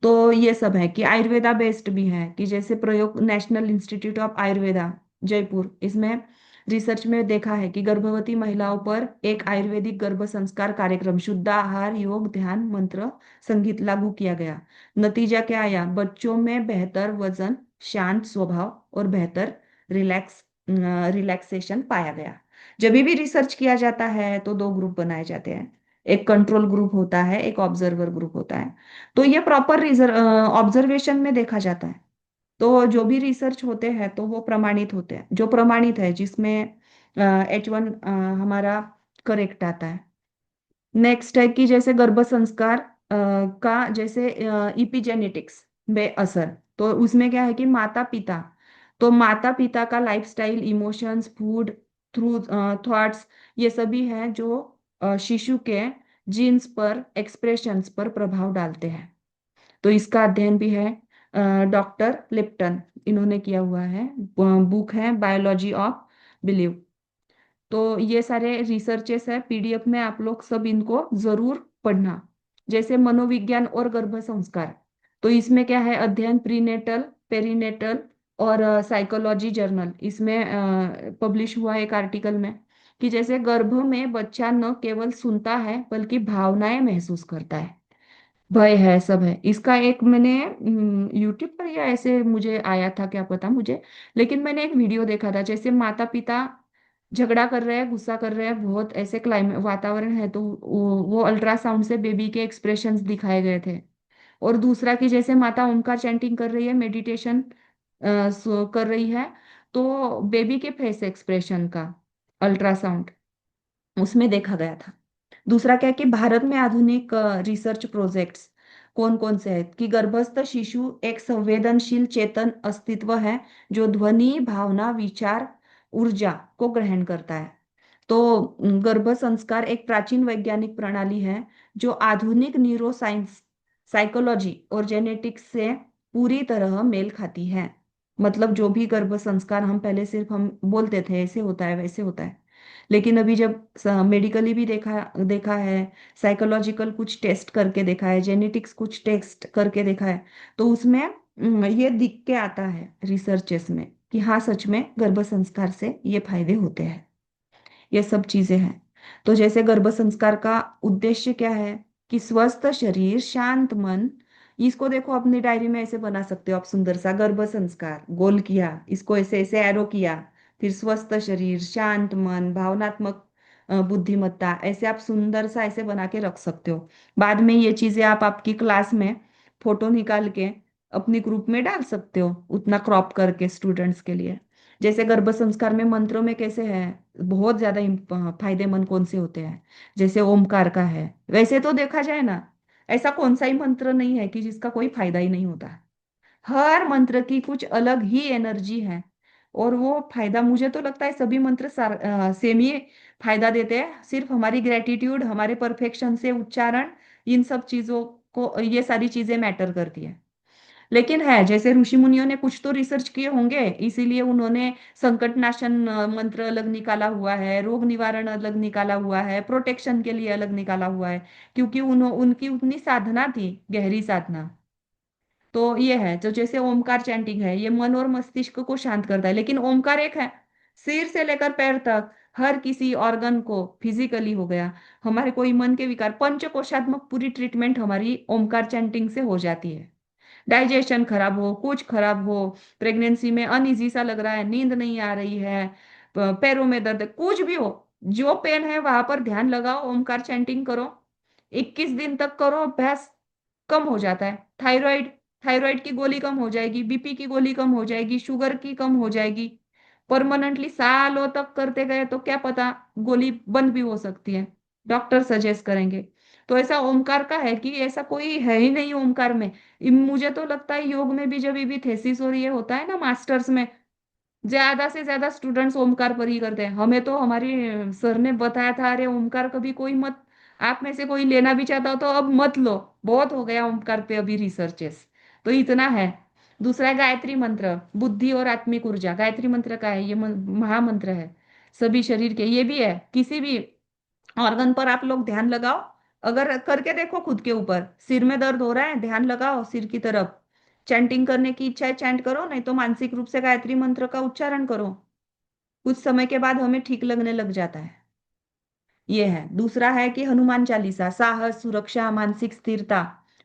तो ये सब है कि आयुर्वेदा बेस्ड भी है, कि जैसे प्रयोग national institute of Ayurveda Jaipur, इसमें रिसर्च में देखा है कि गर्भवती महिलाओं पर एक आयुर्वेदिक गर्भ संस्कार कार्यक्रम, शुद्ध आहार, योग, ध्यान, मंत्र, संगीत लागू किया गया। नतीजा क्या आया, बच्चों में बेहतर वजन, शांत स्वभाव और बेहतर रिलैक्सेशन पाया गया। जब भी रिसर्च किया जाता है तो दो ग्रुप बनाए जाते हैं, एक कंट्रोल ग्रुप होता है, एक ऑब्जर्वर ग्रुप होता है। तो ये प्रॉपर ऑब्जर्वेशन में देखा जाता है। तो जो भी रिसर्च होते हैं तो वो प्रमाणित होते हैं, जो प्रमाणित है जिसमें H1 हमारा करेक्ट आता है। नेक्स्ट है कि जैसे गर्भ संस्कार का जैसे इपिजेनेटिक्स में असर, तो उसमें क्या है कि माता पिता, तो माता पिता का lifestyle, emotions, food, through thoughts, ये सभी हैं जो शिशु के जीन्स पर, एक्सप्रेशंस पर प्रभाव डालते हैं। तो इसका अध्ययन भी है, डॉक्टर लिप्टन इन्होंने किया हुआ है, बुक है बायोलॉजी ऑफ बिलीव। तो ये सारे रिसर्चेस है, पीडीएफ में आप लोग सब इनको जरूर पढ़ना। जैसे मनोविज्ञान और गर्भ संस्कार, तो इसमें क्या है, अध्ययन प्रीनेटल, पेरीनेटल और साइकोलॉजी जर्नल, इसमें पब्लिश हुआ एक आर्टिकल में, कि जैसे गर्भ में बच्चा न केवल सुनता है बल्कि भावनाएं महसूस करता है, भय है, सब है। इसका एक मैंने यूट्यूब पर या ऐसे मुझे आया था, क्या पता मुझे, लेकिन मैंने एक वीडियो देखा था, जैसे माता पिता झगड़ा कर रहे हैं, गुस्सा कर रहे हैं, बहुत ऐसे क्लाइमेट वातावरण है, तो वो अल्ट्रासाउंड से बेबी के एक्सप्रेशंस दिखाए गए थे। और दूसरा कि जैसे माता ओमकार चैंटिंग कर रही है, मेडिटेशन कर रही है, तो बेबी के फेस एक्सप्रेशन का अल्ट्रासाउंड उसमें देखा गया था। दूसरा क्या है कि भारत में आधुनिक रिसर्च प्रोजेक्ट्स कौन कौन से हैं, कि गर्भस्थ शिशु एक संवेदनशील चेतन अस्तित्व है जो ध्वनि, भावना, विचार, ऊर्जा को ग्रहण करता है। तो गर्भ संस्कार एक प्राचीन वैज्ञानिक प्रणाली है जो आधुनिक न्यूरो साइंस, साइकोलॉजी और जेनेटिक्स से पूरी तरह मेल खाती है। मतलब जो भी गर्भ संस्कार हम पहले सिर्फ हम बोलते थे ऐसे होता है वैसे होता है, लेकिन अभी जब मेडिकली भी देखा देखा है, साइकोलॉजिकल कुछ टेस्ट करके देखा है, जेनेटिक्स कुछ टेस्ट करके देखा है, तो उसमें ये दिख के आता है रिसर्चेस में कि हाँ सच में गर्भ संस्कार से ये फायदे होते हैं। ये सब चीजें हैं। तो जैसे गर्भ संस्कार का उद्देश्य क्या है, कि स्वस्थ शरीर, शांत मन, इसको देखो अपनी डायरी में ऐसे बना सकते हो आप, सुंदर सा गर्भ संस्कार गोल किया, इसको ऐसे ऐसे एरो किया, फिर स्वस्थ शरीर, शांत मन, भावनात्मक बुद्धिमत्ता, ऐसे आप सुंदर सा ऐसे बना के रख सकते हो। बाद में ये चीजें आप आपकी क्लास में फोटो निकाल के अपनी ग्रुप में डाल सकते हो, उतना क्रॉप करके स्टूडेंट्स के लिए। जैसे गर्भ संस्कार में मंत्रों में कैसे है, बहुत ज्यादा फायदेमंद कौन से होते हैं, जैसे ओमकार का है, वैसे तो देखा जाए ना, ऐसा कौन सा ही मंत्र नहीं है कि जिसका कोई फायदा ही नहीं होता। हर मंत्र की कुछ अलग ही एनर्जी है। और वो फायदा, मुझे तो लगता है सभी मंत्र सेम ही फायदा देते हैं। सिर्फ हमारी ग्रेटिट्यूड, हमारे परफेक्शन से उच्चारण, इन सब चीजों को, ये सारी चीजें मैटर करती है। लेकिन है, जैसे ऋषि मुनियों ने कुछ तो रिसर्च किए होंगे, इसीलिए उन्होंने संकट नाशन मंत्र अलग निकाला हुआ है, रोग निवारण अलग निकाला हुआ है, प्रोटेक्शन के लिए अलग निकाला हुआ है, क्योंकि उनकी उतनी साधना थी, गहरी साधना। तो ये है, जो जैसे ओमकार चैंटिंग है, ये मन और मस्तिष्क को शांत करता है। लेकिन ओमकार एक है, सिर से लेकर पैर तक हर किसी ऑर्गन को, फिजिकली हो गया, हमारे कोई मन के विकार, पंचकोशात्मक पूरी ट्रीटमेंट हमारी ओमकार चैंटिंग से हो जाती है। डाइजेशन खराब हो, कुछ खराब हो, प्रेगनेंसी में अनइजी सा लग रहा है, नींद नहीं आ रही है, पैरों में दर्द है, कुछ भी हो, जो पेन है वहां पर ध्यान लगाओ, ओमकार चैंटिंग करो, 21 दिन तक करो अभ्यास, कम हो जाता है। थायराइड, थायराइड की गोली कम हो जाएगी, बीपी की गोली कम हो जाएगी, शुगर की कम हो जाएगी। परमानेंटली सालों तक करते गए तो क्या पता गोली बंद भी हो सकती है, डॉक्टर सजेस्ट करेंगे। तो ऐसा ओमकार का है कि ऐसा कोई है ही नहीं ओमकार में। मुझे तो लगता है योग में भी जब भी थेसिस और ये होता है ना मास्टर्स में, ज्यादा से ज्यादा स्टूडेंट्स ओमकार पर ही करते हैं। हमें तो हमारे सर ने बताया था, अरे ओमकार कभी कोई मत, आप में से कोई लेना भी चाहता हो तो अब मत लो, बहुत हो गया ओमकार पे अभी रिसर्चेस। तो इतना है। दूसरा है गायत्री मंत्र, बुद्धि और आत्मिक ऊर्जा। गायत्री मंत्र का है, ये महामंत्र है सभी शरीर के। ये भी है, किसी भी ऑर्गन पर आप लोग ध्यान लगाओ, अगर करके देखो खुद के ऊपर, सिर में दर्द हो रहा है, ध्यान लगाओ सिर की तरफ, चैंटिंग करने की इच्छा है चैंट करो, नहीं तो मानसिक रूप से गायत्री मंत्र का उच्चारण करो, कुछ समय के बाद हमें ठीक लगने लग जाता है। ये है। दूसरा है कि हनुमान चालीसा, साहस, सुरक्षा, मानसिक स्थिरता।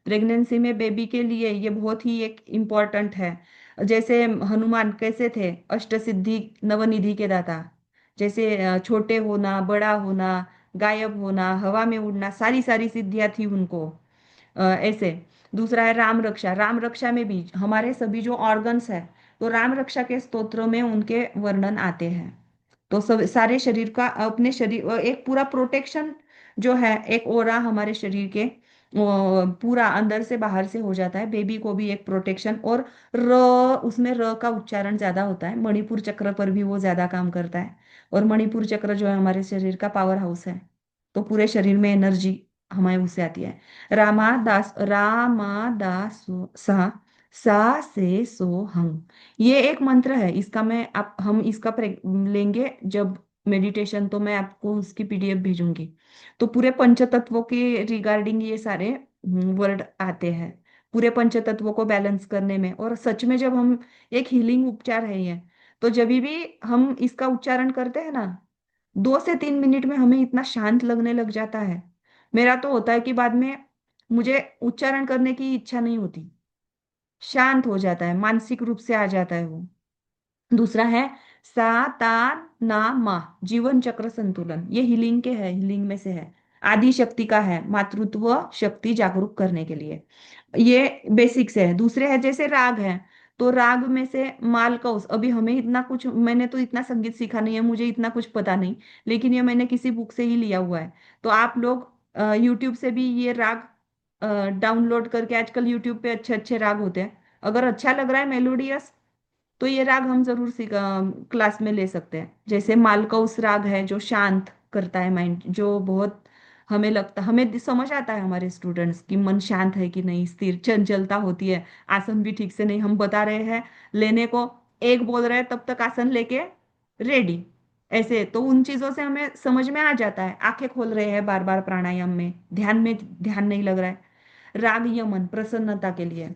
प्रेगनेंसी में बेबी के लिए ये बहुत ही एक इम्पोर्टेंट है। जैसे हनुमान कैसे थे, अष्टसिद्धि नवनिधि के दाता। जैसे छोटे होना, बड़ा होना, गायब होना, हवा में उड़ना, सारी सारी सिद्धियां थी उनको। ऐसे। दूसरा है राम रक्षा। राम रक्षा में भी हमारे सभी जो ऑर्गन्स है, तो राम रक्षा के स्तोत्रों में उनके वर्णन आते हैं। तो सब सारे शरीर का, अपने शरीर एक पूरा प्रोटेक्शन जो है, एक ओरा हमारे शरीर के पूरा अंदर से बाहर से हो जाता है। बेबी को भी एक प्रोटेक्शन। और र, उसमें र का उच्चारण ज्यादा होता है, मणिपुर चक्र पर भी वो ज्यादा काम करता है। और मणिपुर चक्र जो है हमारे शरीर का पावर हाउस है, तो पूरे शरीर में एनर्जी हमारे उससे आती है। रामा दास सा, सा से सो हंग, ये एक मंत्र है। इसका मैं आप हम इसका लेंगे जब मेडिटेशन, तो मैं आपको उसकी पीडीएफ भेजूंगी। तो पूरे पंचतत्वों के रिगार्डिंग ये सारे वर्ड आते हैं, पूरे पंचतत्वों को बैलेंस करने में। और सच में जब हम, एक हीलिंग उपचार है ये, तो जब भी हम इसका उच्चारण करते हैं ना, 2 से 3 मिनट में हमें इतना शांत लगने लग जाता है। मेरा तो होता है कि बाद में मुझे उच्चारण करने की इच्छा नहीं होती, शांत हो जाता है, मानसिक रूप से आ जाता है वो। दूसरा है सा ता ना मा, जीवन चक्र संतुलन। ये हीलिंग के है, हीलिंग में से है। आदि शक्ति का है, मातृत्व शक्ति जागरूक करने के लिए। ये बेसिक्स है। दूसरे है जैसे राग है, तो राग में से मालकौस, अभी हमें इतना कुछ, मैंने तो इतना संगीत सीखा नहीं है, मुझे इतना कुछ पता नहीं, लेकिन ये मैंने किसी बुक से ही लिया हुआ है। तो आप लोग यूट्यूब से भी ये राग डाउनलोड करके, आजकल यूट्यूब पे अच्छे अच्छे राग होते हैं, अगर अच्छा लग रहा है मेलोडियस, तो ये राग हम जरूर क्लास में ले सकते हैं। जैसे मालकौस राग है, जो शांत करता है माइंड, जो बहुत, हमें लगता, हमें समझ आता है हमारे स्टूडेंट्स की मन शांत है कि नहीं, स्थिर, चंचलता होती है, आसन भी ठीक से नहीं, हम बता रहे हैं लेने को, एक बोल रहे हैं तब तक आसन लेके रेडी, ऐसे। तो उन चीजों से हमें समझ में आ जाता है। आंखें खोल रहे हैं बार बार प्राणायाम में ध्यान नहीं लग रहा है। राग यमन, प्रसन्नता के लिए।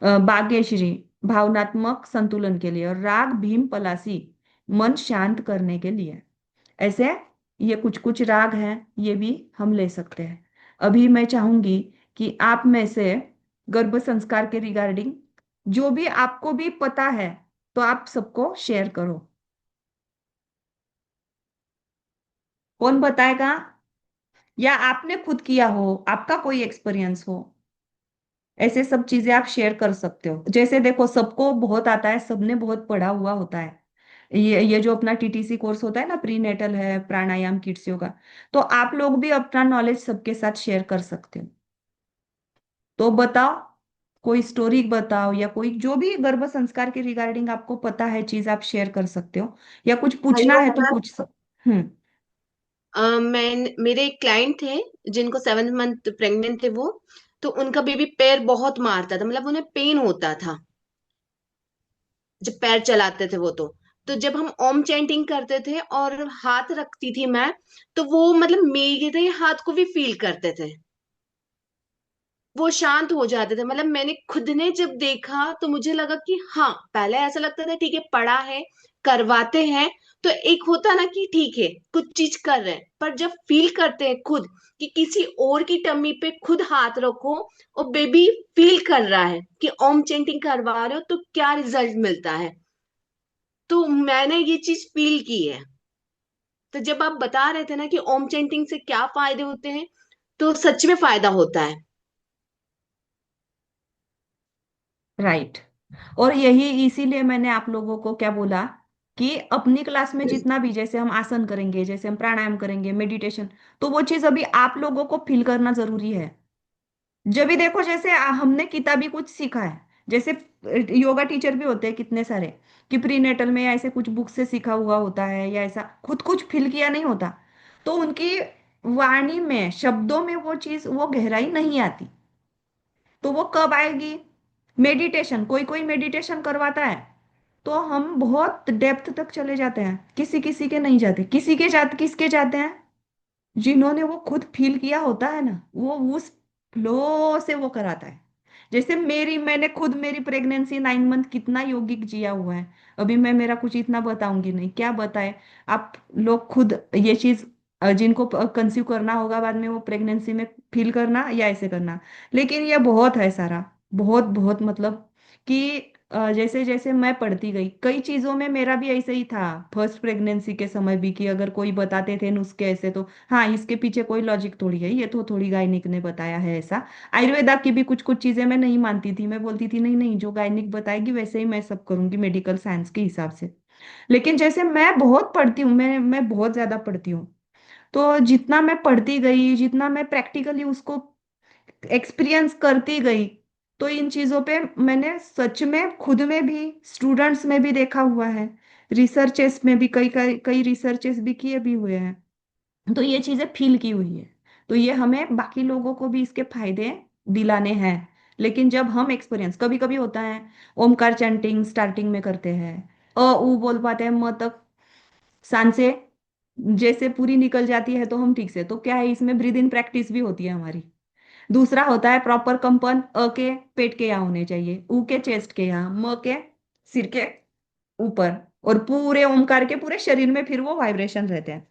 बागेश्री, भावनात्मक संतुलन के लिए। और राग भीम पलासी, मन शांत करने के लिए। ऐसे ये कुछ कुछ राग हैं, ये भी हम ले सकते हैं। अभी मैं चाहूंगी कि आप में से गर्भ संस्कार के रिगार्डिंग जो भी आपको भी पता है, तो आप सबको शेयर करो। कौन बताएगा? या आपने खुद किया हो, आपका कोई एक्सपीरियंस हो, ऐसे सब चीजें आप शेयर कर सकते हो। जैसे देखो, सबको बहुत आता है, सबने बहुत पढ़ा हुआ होता है। ये जो अपना टीटीसी कोर्स होता है ना, प्री नेटल है, प्राणायाम किड्स योगा, तो आप लोग भी अपना नॉलेज सबके साथ शेयर कर सकते हो। तो बताओ, कोई स्टोरी बताओ, या कोई जो भी गर्भ संस्कार के रिगार्डिंग आपको पता है चीज आप शेयर कर सकते हो, या कुछ पूछना हेलो है तो मैम। पूछ सकते। हम्म। मैं मेरे एक क्लाइंट थे जिनको 7 मंथ प्रेग्नेंट थे वो। तो उनका बेबी पैर बहुत मारता था, मतलब उन्हें पेन होता था जब पैर चलाते थे वो। तो जब हम ओम चैंटिंग करते थे और हाथ रखती थी मैं, तो वो मतलब मेरे हाथ को भी फील करते थे, वो शांत हो जाते थे। मतलब मैंने खुद ने जब देखा तो मुझे लगा कि हाँ, पहले ऐसा लगता था ठीक है पढ़ा है, करवाते हैं, तो एक होता ना कि ठीक है कुछ चीज कर रहे हैं, पर जब फील करते हैं खुद कि किसी और की टम्मी पे खुद हाथ रखो और बेबी फील कर रहा है कि ओम चेंटिंग करवा रहे हो तो क्या रिजल्ट मिलता है, तो मैंने ये चीज फील की है। तो जब आप बता रहे थे ना कि ओम चेंटिंग से क्या फायदे होते हैं, तो सच में फायदा होता है। राइट। और यही इसीलिए मैंने आप लोगों को क्या बोला कि अपनी क्लास में जितना भी, जैसे हम आसन करेंगे, जैसे हम प्राणायाम करेंगे, मेडिटेशन, तो वो चीज अभी आप लोगों को फील करना जरूरी है। जब भी देखो, जैसे हमने किताबी कुछ सीखा है, जैसे योगा टीचर भी होते हैं कितने सारे, कि प्रीनेटल में या ऐसे कुछ बुक से सीखा हुआ होता है, या ऐसा खुद कुछ फील किया नहीं होता, तो उनकी वाणी में, शब्दों में वो चीज, वो गहराई नहीं आती। तो वो कब आएगी? मेडिटेशन, कोई कोई मेडिटेशन करवाता है तो हम बहुत डेप्थ तक चले जाते हैं, किसी किसी के नहीं जाते, किसी के जाते, किसके जाते हैं? जिन्होंने वो खुद फील किया होता है ना, वो उस फ्लो से वो कराता है। जैसे मैंने खुद मेरी प्रेगनेंसी 9 मंथ कितना यौगिक जिया हुआ है। अभी मैं मेरा कुछ इतना बताऊंगी नहीं, क्या बताए। आप लोग खुद ये चीज, जिनको कंसीव करना होगा बाद में, वो प्रेगनेंसी में फील करना या ऐसे करना। लेकिन ये बहुत है सारा, बहुत बहुत, मतलब कि जैसे जैसे मैं पढ़ती गई कई चीजों में, मेरा भी ऐसे ही था फर्स्ट प्रेगनेंसी के समय भी, कि अगर कोई बताते थे नुस्खे ऐसे, तो हाँ, इसके पीछे कोई लॉजिक थोड़ी है, ये तो थोड़ी गायनिक ने बताया है ऐसा। आयुर्वेदा की भी कुछ कुछ चीजें मैं नहीं मानती थी, मैं बोलती थी नहीं नहीं, जो गायनिक बताएगी वैसे ही मैं सब करूंगी मेडिकल साइंस के हिसाब से। लेकिन जैसे मैं बहुत पढ़ती हूँ, मैं बहुत ज्यादा पढ़ती हूँ, तो जितना मैं पढ़ती गई, जितना मैं प्रैक्टिकली उसको एक्सपीरियंस करती गई, तो इन चीजों पे मैंने सच में खुद में भी, स्टूडेंट्स में भी देखा हुआ है, रिसर्चेस में भी, कई कई कई रिसर्चेस भी किए भी हुए हैं, तो ये चीजें फील की हुई है। तो ये हमें बाकी लोगों को भी इसके फायदे दिलाने हैं। लेकिन जब हम एक्सपीरियंस, कभी कभी होता है, ओमकार चैंटिंग स्टार्टिंग में करते हैं, ऊ बोल पाते हैं, म तक सांसें जैसे पूरी निकल जाती है तो हम ठीक से, तो क्या है, इसमें ब्रीद इन प्रैक्टिस भी होती है हमारी। दूसरा होता है प्रॉपर कंपन, के पेट के यहाँ होने चाहिए, ऊ के चेस्ट के यहाँ, म के सिर के ऊपर, और पूरे ओमकार के पूरे शरीर में फिर वो वाइब्रेशन रहते हैं।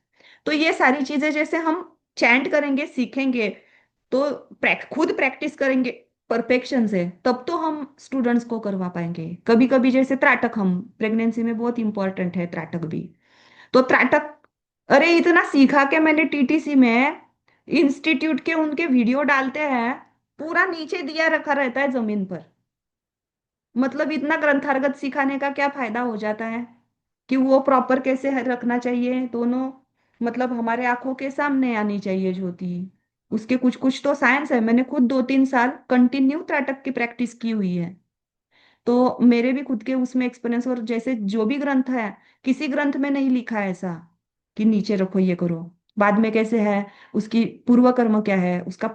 तो ये सारी चीजें जैसे हम चैंट करेंगे, सीखेंगे, तो खुद प्रैक्टिस करेंगे परफेक्शन से, तब तो हम स्टूडेंट्स को करवा पाएंगे। कभी कभी जैसे त्राटक, हम प्रेगनेंसी में बहुत इंपॉर्टेंट है त्राटक भी, तो त्राटक, अरे इतना सीखा के मैंने टीटीसी में, इंस्टीट्यूट के उनके वीडियो डालते हैं, पूरा नीचे दिया रखा रहता है जमीन पर। मतलब इतना ग्रंथार्गत सिखाने का क्या फायदा हो जाता है, कि वो प्रॉपर कैसे रखना चाहिए दोनों, मतलब हमारे आंखों के सामने आनी चाहिए ज्योति। उसके कुछ कुछ तो साइंस है, मैंने खुद 2-3 साल कंटिन्यू त्राटक की प्रैक्टिस की हुई है, तो मेरे भी खुद के उसमें एक्सपीरियंस। और जैसे जो भी ग्रंथ है, किसी ग्रंथ में नहीं लिखा है ऐसा कि नीचे रखो ये करो, बाद में कैसे है, उसकी पूर्व कर्म क्या है, उसका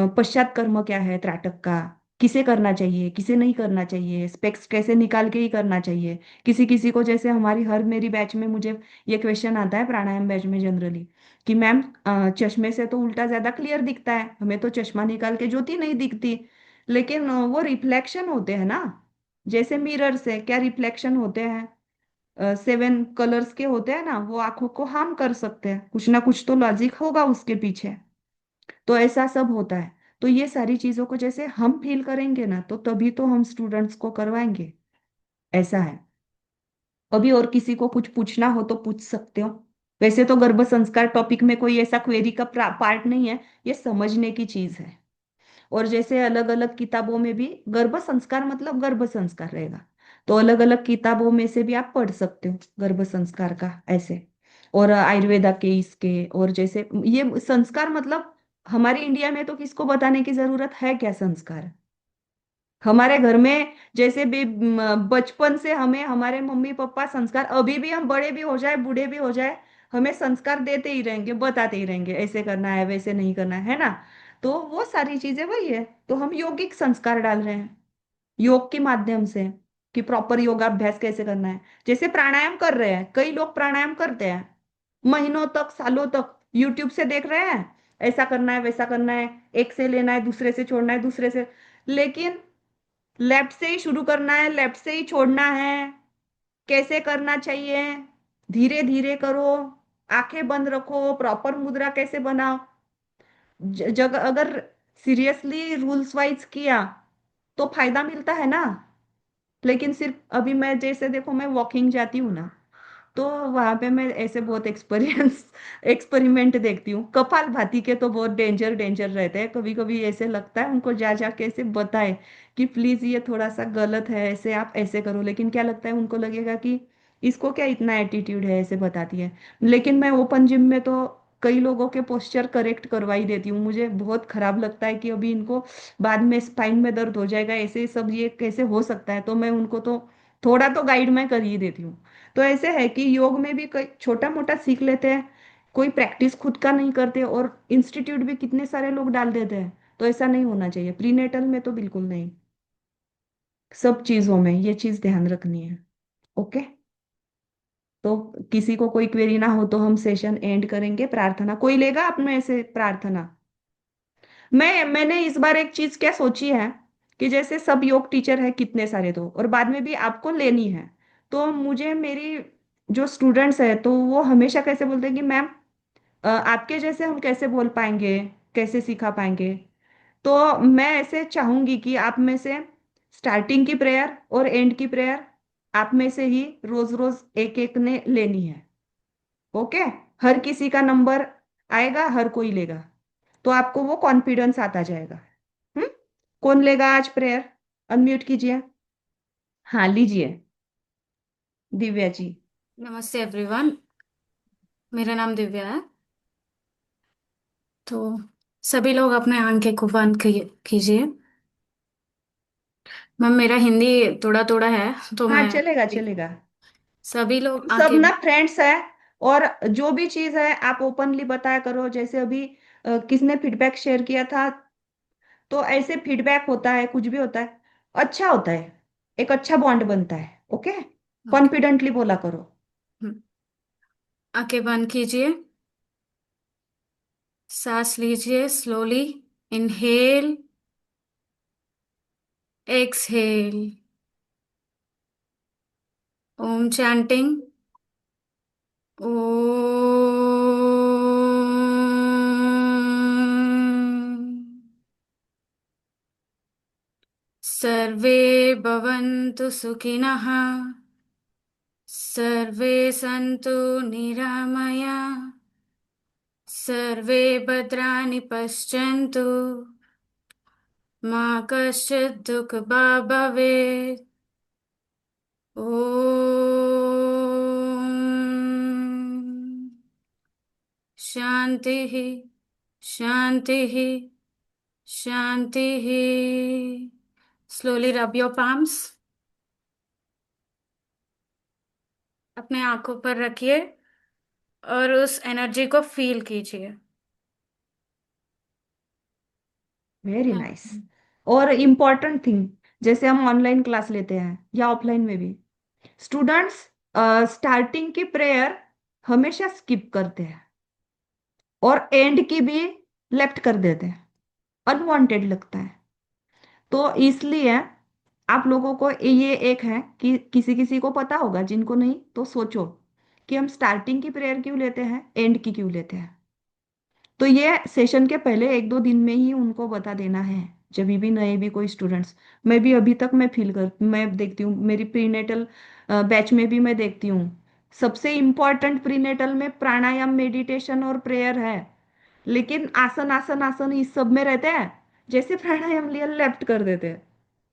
पश्चात कर्म क्या है त्राटक का, किसे करना चाहिए, किसे नहीं करना चाहिए, स्पेक्स कैसे निकाल के ही करना चाहिए। किसी किसी को, जैसे हमारी हर मेरी बैच में मुझे ये क्वेश्चन आता है प्राणायाम बैच में जनरली, कि मैम चश्मे से तो उल्टा ज्यादा क्लियर दिखता है, हमें तो चश्मा निकाल के ज्योति नहीं दिखती। लेकिन वो रिफ्लेक्शन होते हैं ना, जैसे मिरर से क्या रिफ्लेक्शन होते हैं, 7 कलर्स के होते हैं ना, वो आंखों को हार्म कर सकते हैं, कुछ ना कुछ तो लॉजिक होगा उसके पीछे। तो ऐसा सब होता है। तो ये सारी चीजों को जैसे हम फील करेंगे ना, तो तभी तो हम स्टूडेंट्स को करवाएंगे, ऐसा है। अभी और किसी को कुछ पूछना हो तो पूछ सकते हो। वैसे तो गर्भ संस्कार टॉपिक में कोई ऐसा क्वेरी का पार्ट नहीं है, ये समझने की चीज है। और जैसे अलग अलग किताबों में भी गर्भ संस्कार मतलब गर्भ संस्कार रहेगा, तो अलग अलग किताबों में से भी आप पढ़ सकते हो गर्भ संस्कार का ऐसे। और आयुर्वेदा के इसके, और जैसे ये संस्कार मतलब हमारे इंडिया में तो किसको बताने की जरूरत है क्या संस्कार? हमारे घर में जैसे भी बचपन से हमें हमारे मम्मी पापा संस्कार, अभी भी हम बड़े भी हो जाए बूढ़े भी हो जाए, हमें संस्कार देते ही रहेंगे, बताते ही रहेंगे ऐसे करना है वैसे नहीं करना है ना। तो वो सारी चीजें वही है। तो हम यौगिक संस्कार डाल रहे हैं योग के माध्यम से, कि प्रॉपर योगाभ्यास कैसे करना है। जैसे प्राणायाम कर रहे हैं, कई लोग प्राणायाम करते हैं महीनों तक सालों तक, यूट्यूब से देख रहे हैं ऐसा करना है वैसा करना है, एक से लेना है दूसरे से छोड़ना है दूसरे से, लेकिन लेफ्ट से ही शुरू करना है लेफ्ट से ही छोड़ना है, कैसे करना चाहिए, धीरे धीरे करो, आंखें बंद रखो, प्रॉपर मुद्रा कैसे बनाओ, जग अगर सीरियसली रूल्स वाइज किया तो फायदा मिलता है ना। लेकिन सिर्फ अभी मैं जैसे देखो मैं वॉकिंग जाती हूँ ना, तो वहां पे मैं ऐसे बहुत एक्सपेरिमेंट देखती हूँ। कपालभाति के तो बहुत डेंजर डेंजर रहते हैं, कभी कभी ऐसे लगता है उनको जा जा के ऐसे बताए कि प्लीज ये थोड़ा सा गलत है, ऐसे आप ऐसे करो, लेकिन क्या लगता है उनको लगेगा कि इसको क्या इतना एटीट्यूड है ऐसे बताती है। लेकिन मैं ओपन जिम में तो कई लोगों के पोस्चर करेक्ट करवा ही देती हूँ। मुझे बहुत खराब लगता है कि अभी इनको बाद में स्पाइन में दर्द हो जाएगा, ऐसे सब ये कैसे हो सकता है, तो मैं उनको तो थोड़ा तो गाइड मैं कर ही देती हूँ। तो ऐसे है कि योग में भी कोई छोटा मोटा सीख लेते हैं, कोई प्रैक्टिस खुद का नहीं करते, और इंस्टीट्यूट भी कितने सारे लोग डाल देते हैं। तो ऐसा नहीं होना चाहिए, प्रीनेटल में तो बिल्कुल नहीं। सब चीजों में ये चीज ध्यान रखनी है। ओके। तो किसी को कोई क्वेरी ना हो तो हम सेशन एंड करेंगे। प्रार्थना कोई लेगा अपने ऐसे प्रार्थना? मैंने इस बार एक चीज क्या सोची है, कि जैसे सब योग टीचर है कितने सारे, तो और बाद में भी आपको लेनी है, तो मुझे मेरी जो स्टूडेंट्स है तो वो हमेशा कैसे बोलते हैं कि मैम आपके जैसे हम कैसे बोल पाएंगे, कैसे सिखा पाएंगे। तो मैं ऐसे चाहूंगी कि आप में से स्टार्टिंग की प्रेयर और एंड की प्रेयर आप में से ही रोज रोज एक एक ने लेनी है। ओके। हर किसी का नंबर आएगा, हर कोई लेगा, तो आपको वो कॉन्फिडेंस आता जाएगा। हम्म। कौन लेगा आज प्रेयर? अनम्यूट कीजिए। हाँ लीजिए, दिव्या जी। नमस्ते एवरीवन। मेरा नाम दिव्या है। तो सभी लोग अपने आंखें को बंद कीजिए। मैम मेरा हिंदी थोड़ा थोड़ा है तो हाँ मैं चलेगा चलेगा। सभी हम लोग सब आंखें। ना फ्रेंड्स है, और जो भी चीज है आप ओपनली बताया करो। जैसे अभी किसने फीडबैक शेयर किया था, तो ऐसे फीडबैक होता है कुछ भी होता है, अच्छा होता है, एक अच्छा बॉन्ड बनता है। ओके। ओके। कॉन्फिडेंटली बोला करो। हम्म, आंखें बंद कीजिए। सांस लीजिए स्लोली। इनहेल। एक्सहेल। ओम चैंटिंग। ओम। सर्वे भवन्तु सुखिनः। सर्वे सन्तु निरामया। सर्वे भद्राणि पश्यन्तु। मा कश्चित् दुःखभाग् भवेत्। ॐ शान्तिः शान्तिः शान्तिः। Slowly rub your palms। अपने आंखों पर रखिए और उस एनर्जी को फील कीजिए। Very nice. और इम्पोर्टेंट थिंग, जैसे हम ऑनलाइन क्लास लेते हैं या ऑफलाइन में भी, स्टूडेंट्स स्टार्टिंग की प्रेयर हमेशा स्किप करते हैं, और एंड की भी लेफ्ट कर देते हैं, अनवांटेड लगता है। तो इसलिए आप लोगों को ये एक है कि किसी किसी को पता होगा, जिनको नहीं तो सोचो कि हम स्टार्टिंग की प्रेयर क्यों लेते हैं, एंड की क्यों लेते हैं। तो ये सेशन के पहले एक दो दिन में ही उनको बता देना है, जब भी नए भी कोई स्टूडेंट्स। मैं भी अभी तक मैं देखती हूँ मेरी प्रीनेटल बैच में भी मैं देखती हूँ, सबसे इम्पोर्टेंट प्रीनेटल में प्राणायाम मेडिटेशन और प्रेयर है। लेकिन आसन आसन आसन इस सब में रहते हैं, जैसे प्राणायाम लिया लेफ्ट कर देते हैं,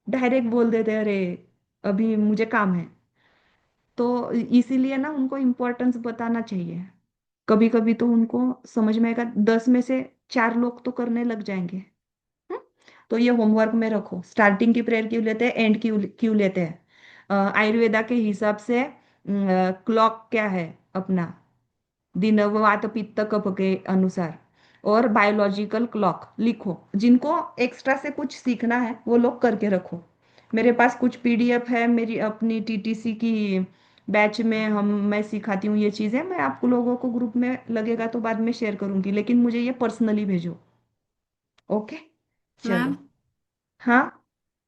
डायरेक्ट बोल देते हैं अरे अभी मुझे काम है। तो इसीलिए ना उनको इम्पोर्टेंस बताना चाहिए। कभी कभी तो उनको समझ में आएगा, 10 में से 4 लोग तो करने लग जाएंगे। हम्म? तो ये होमवर्क में रखो, स्टार्टिंग की प्रेयर क्यों लेते हैं, एंड क्यों क्यों लेते हैं। आयुर्वेदा के हिसाब से क्लॉक क्या है अपना, दिन वात पित्त कफ के अनुसार, और बायोलॉजिकल क्लॉक लिखो। जिनको एक्स्ट्रा से कुछ सीखना है वो लोग करके रखो। मेरे पास कुछ पीडीएफ है मेरी अपनी टीटीसी की बैच में, मैं सिखाती हूँ ये चीज़ें, मैं आपको लोगों को ग्रुप में लगेगा तो बाद में शेयर करूंगी, लेकिन मुझे ये पर्सनली भेजो। ओके, चलो। मैम हाँ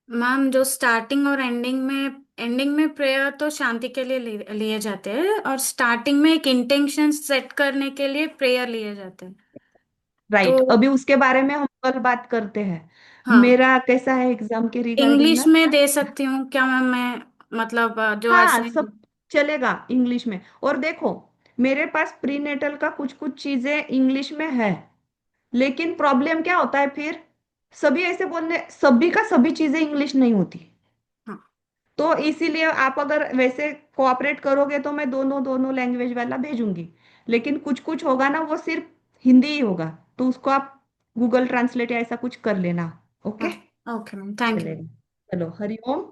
मैम जो स्टार्टिंग और एंडिंग में प्रेयर तो शांति के लिए लिए जाते हैं, और स्टार्टिंग में एक इंटेंशन सेट करने के लिए प्रेयर लिए जाते हैं। राइट, तो अभी उसके बारे में हम कल बात करते हैं। हाँ, मेरा कैसा है एग्जाम के रिगार्डिंग इंग्लिश ना। में दे सकती हूँ क्या मैम मैं, मतलब जो हाँ ऐसे। सब चलेगा इंग्लिश में। और देखो, मेरे पास प्रीनेटल का कुछ कुछ चीजें इंग्लिश में है, लेकिन प्रॉब्लम क्या होता है फिर, सभी ऐसे बोलने, सभी का सभी चीजें इंग्लिश नहीं होती। हाँ तो इसीलिए आप अगर वैसे कोऑपरेट करोगे तो मैं दोनों दोनों लैंग्वेज वाला भेजूंगी, लेकिन कुछ कुछ होगा ना वो सिर्फ हिंदी ही होगा, तो उसको आप गूगल ट्रांसलेट या ऐसा कुछ कर लेना। ओके, हाँ, ओके मैम, थैंक यू। चलेगा। चलो, हरिओम।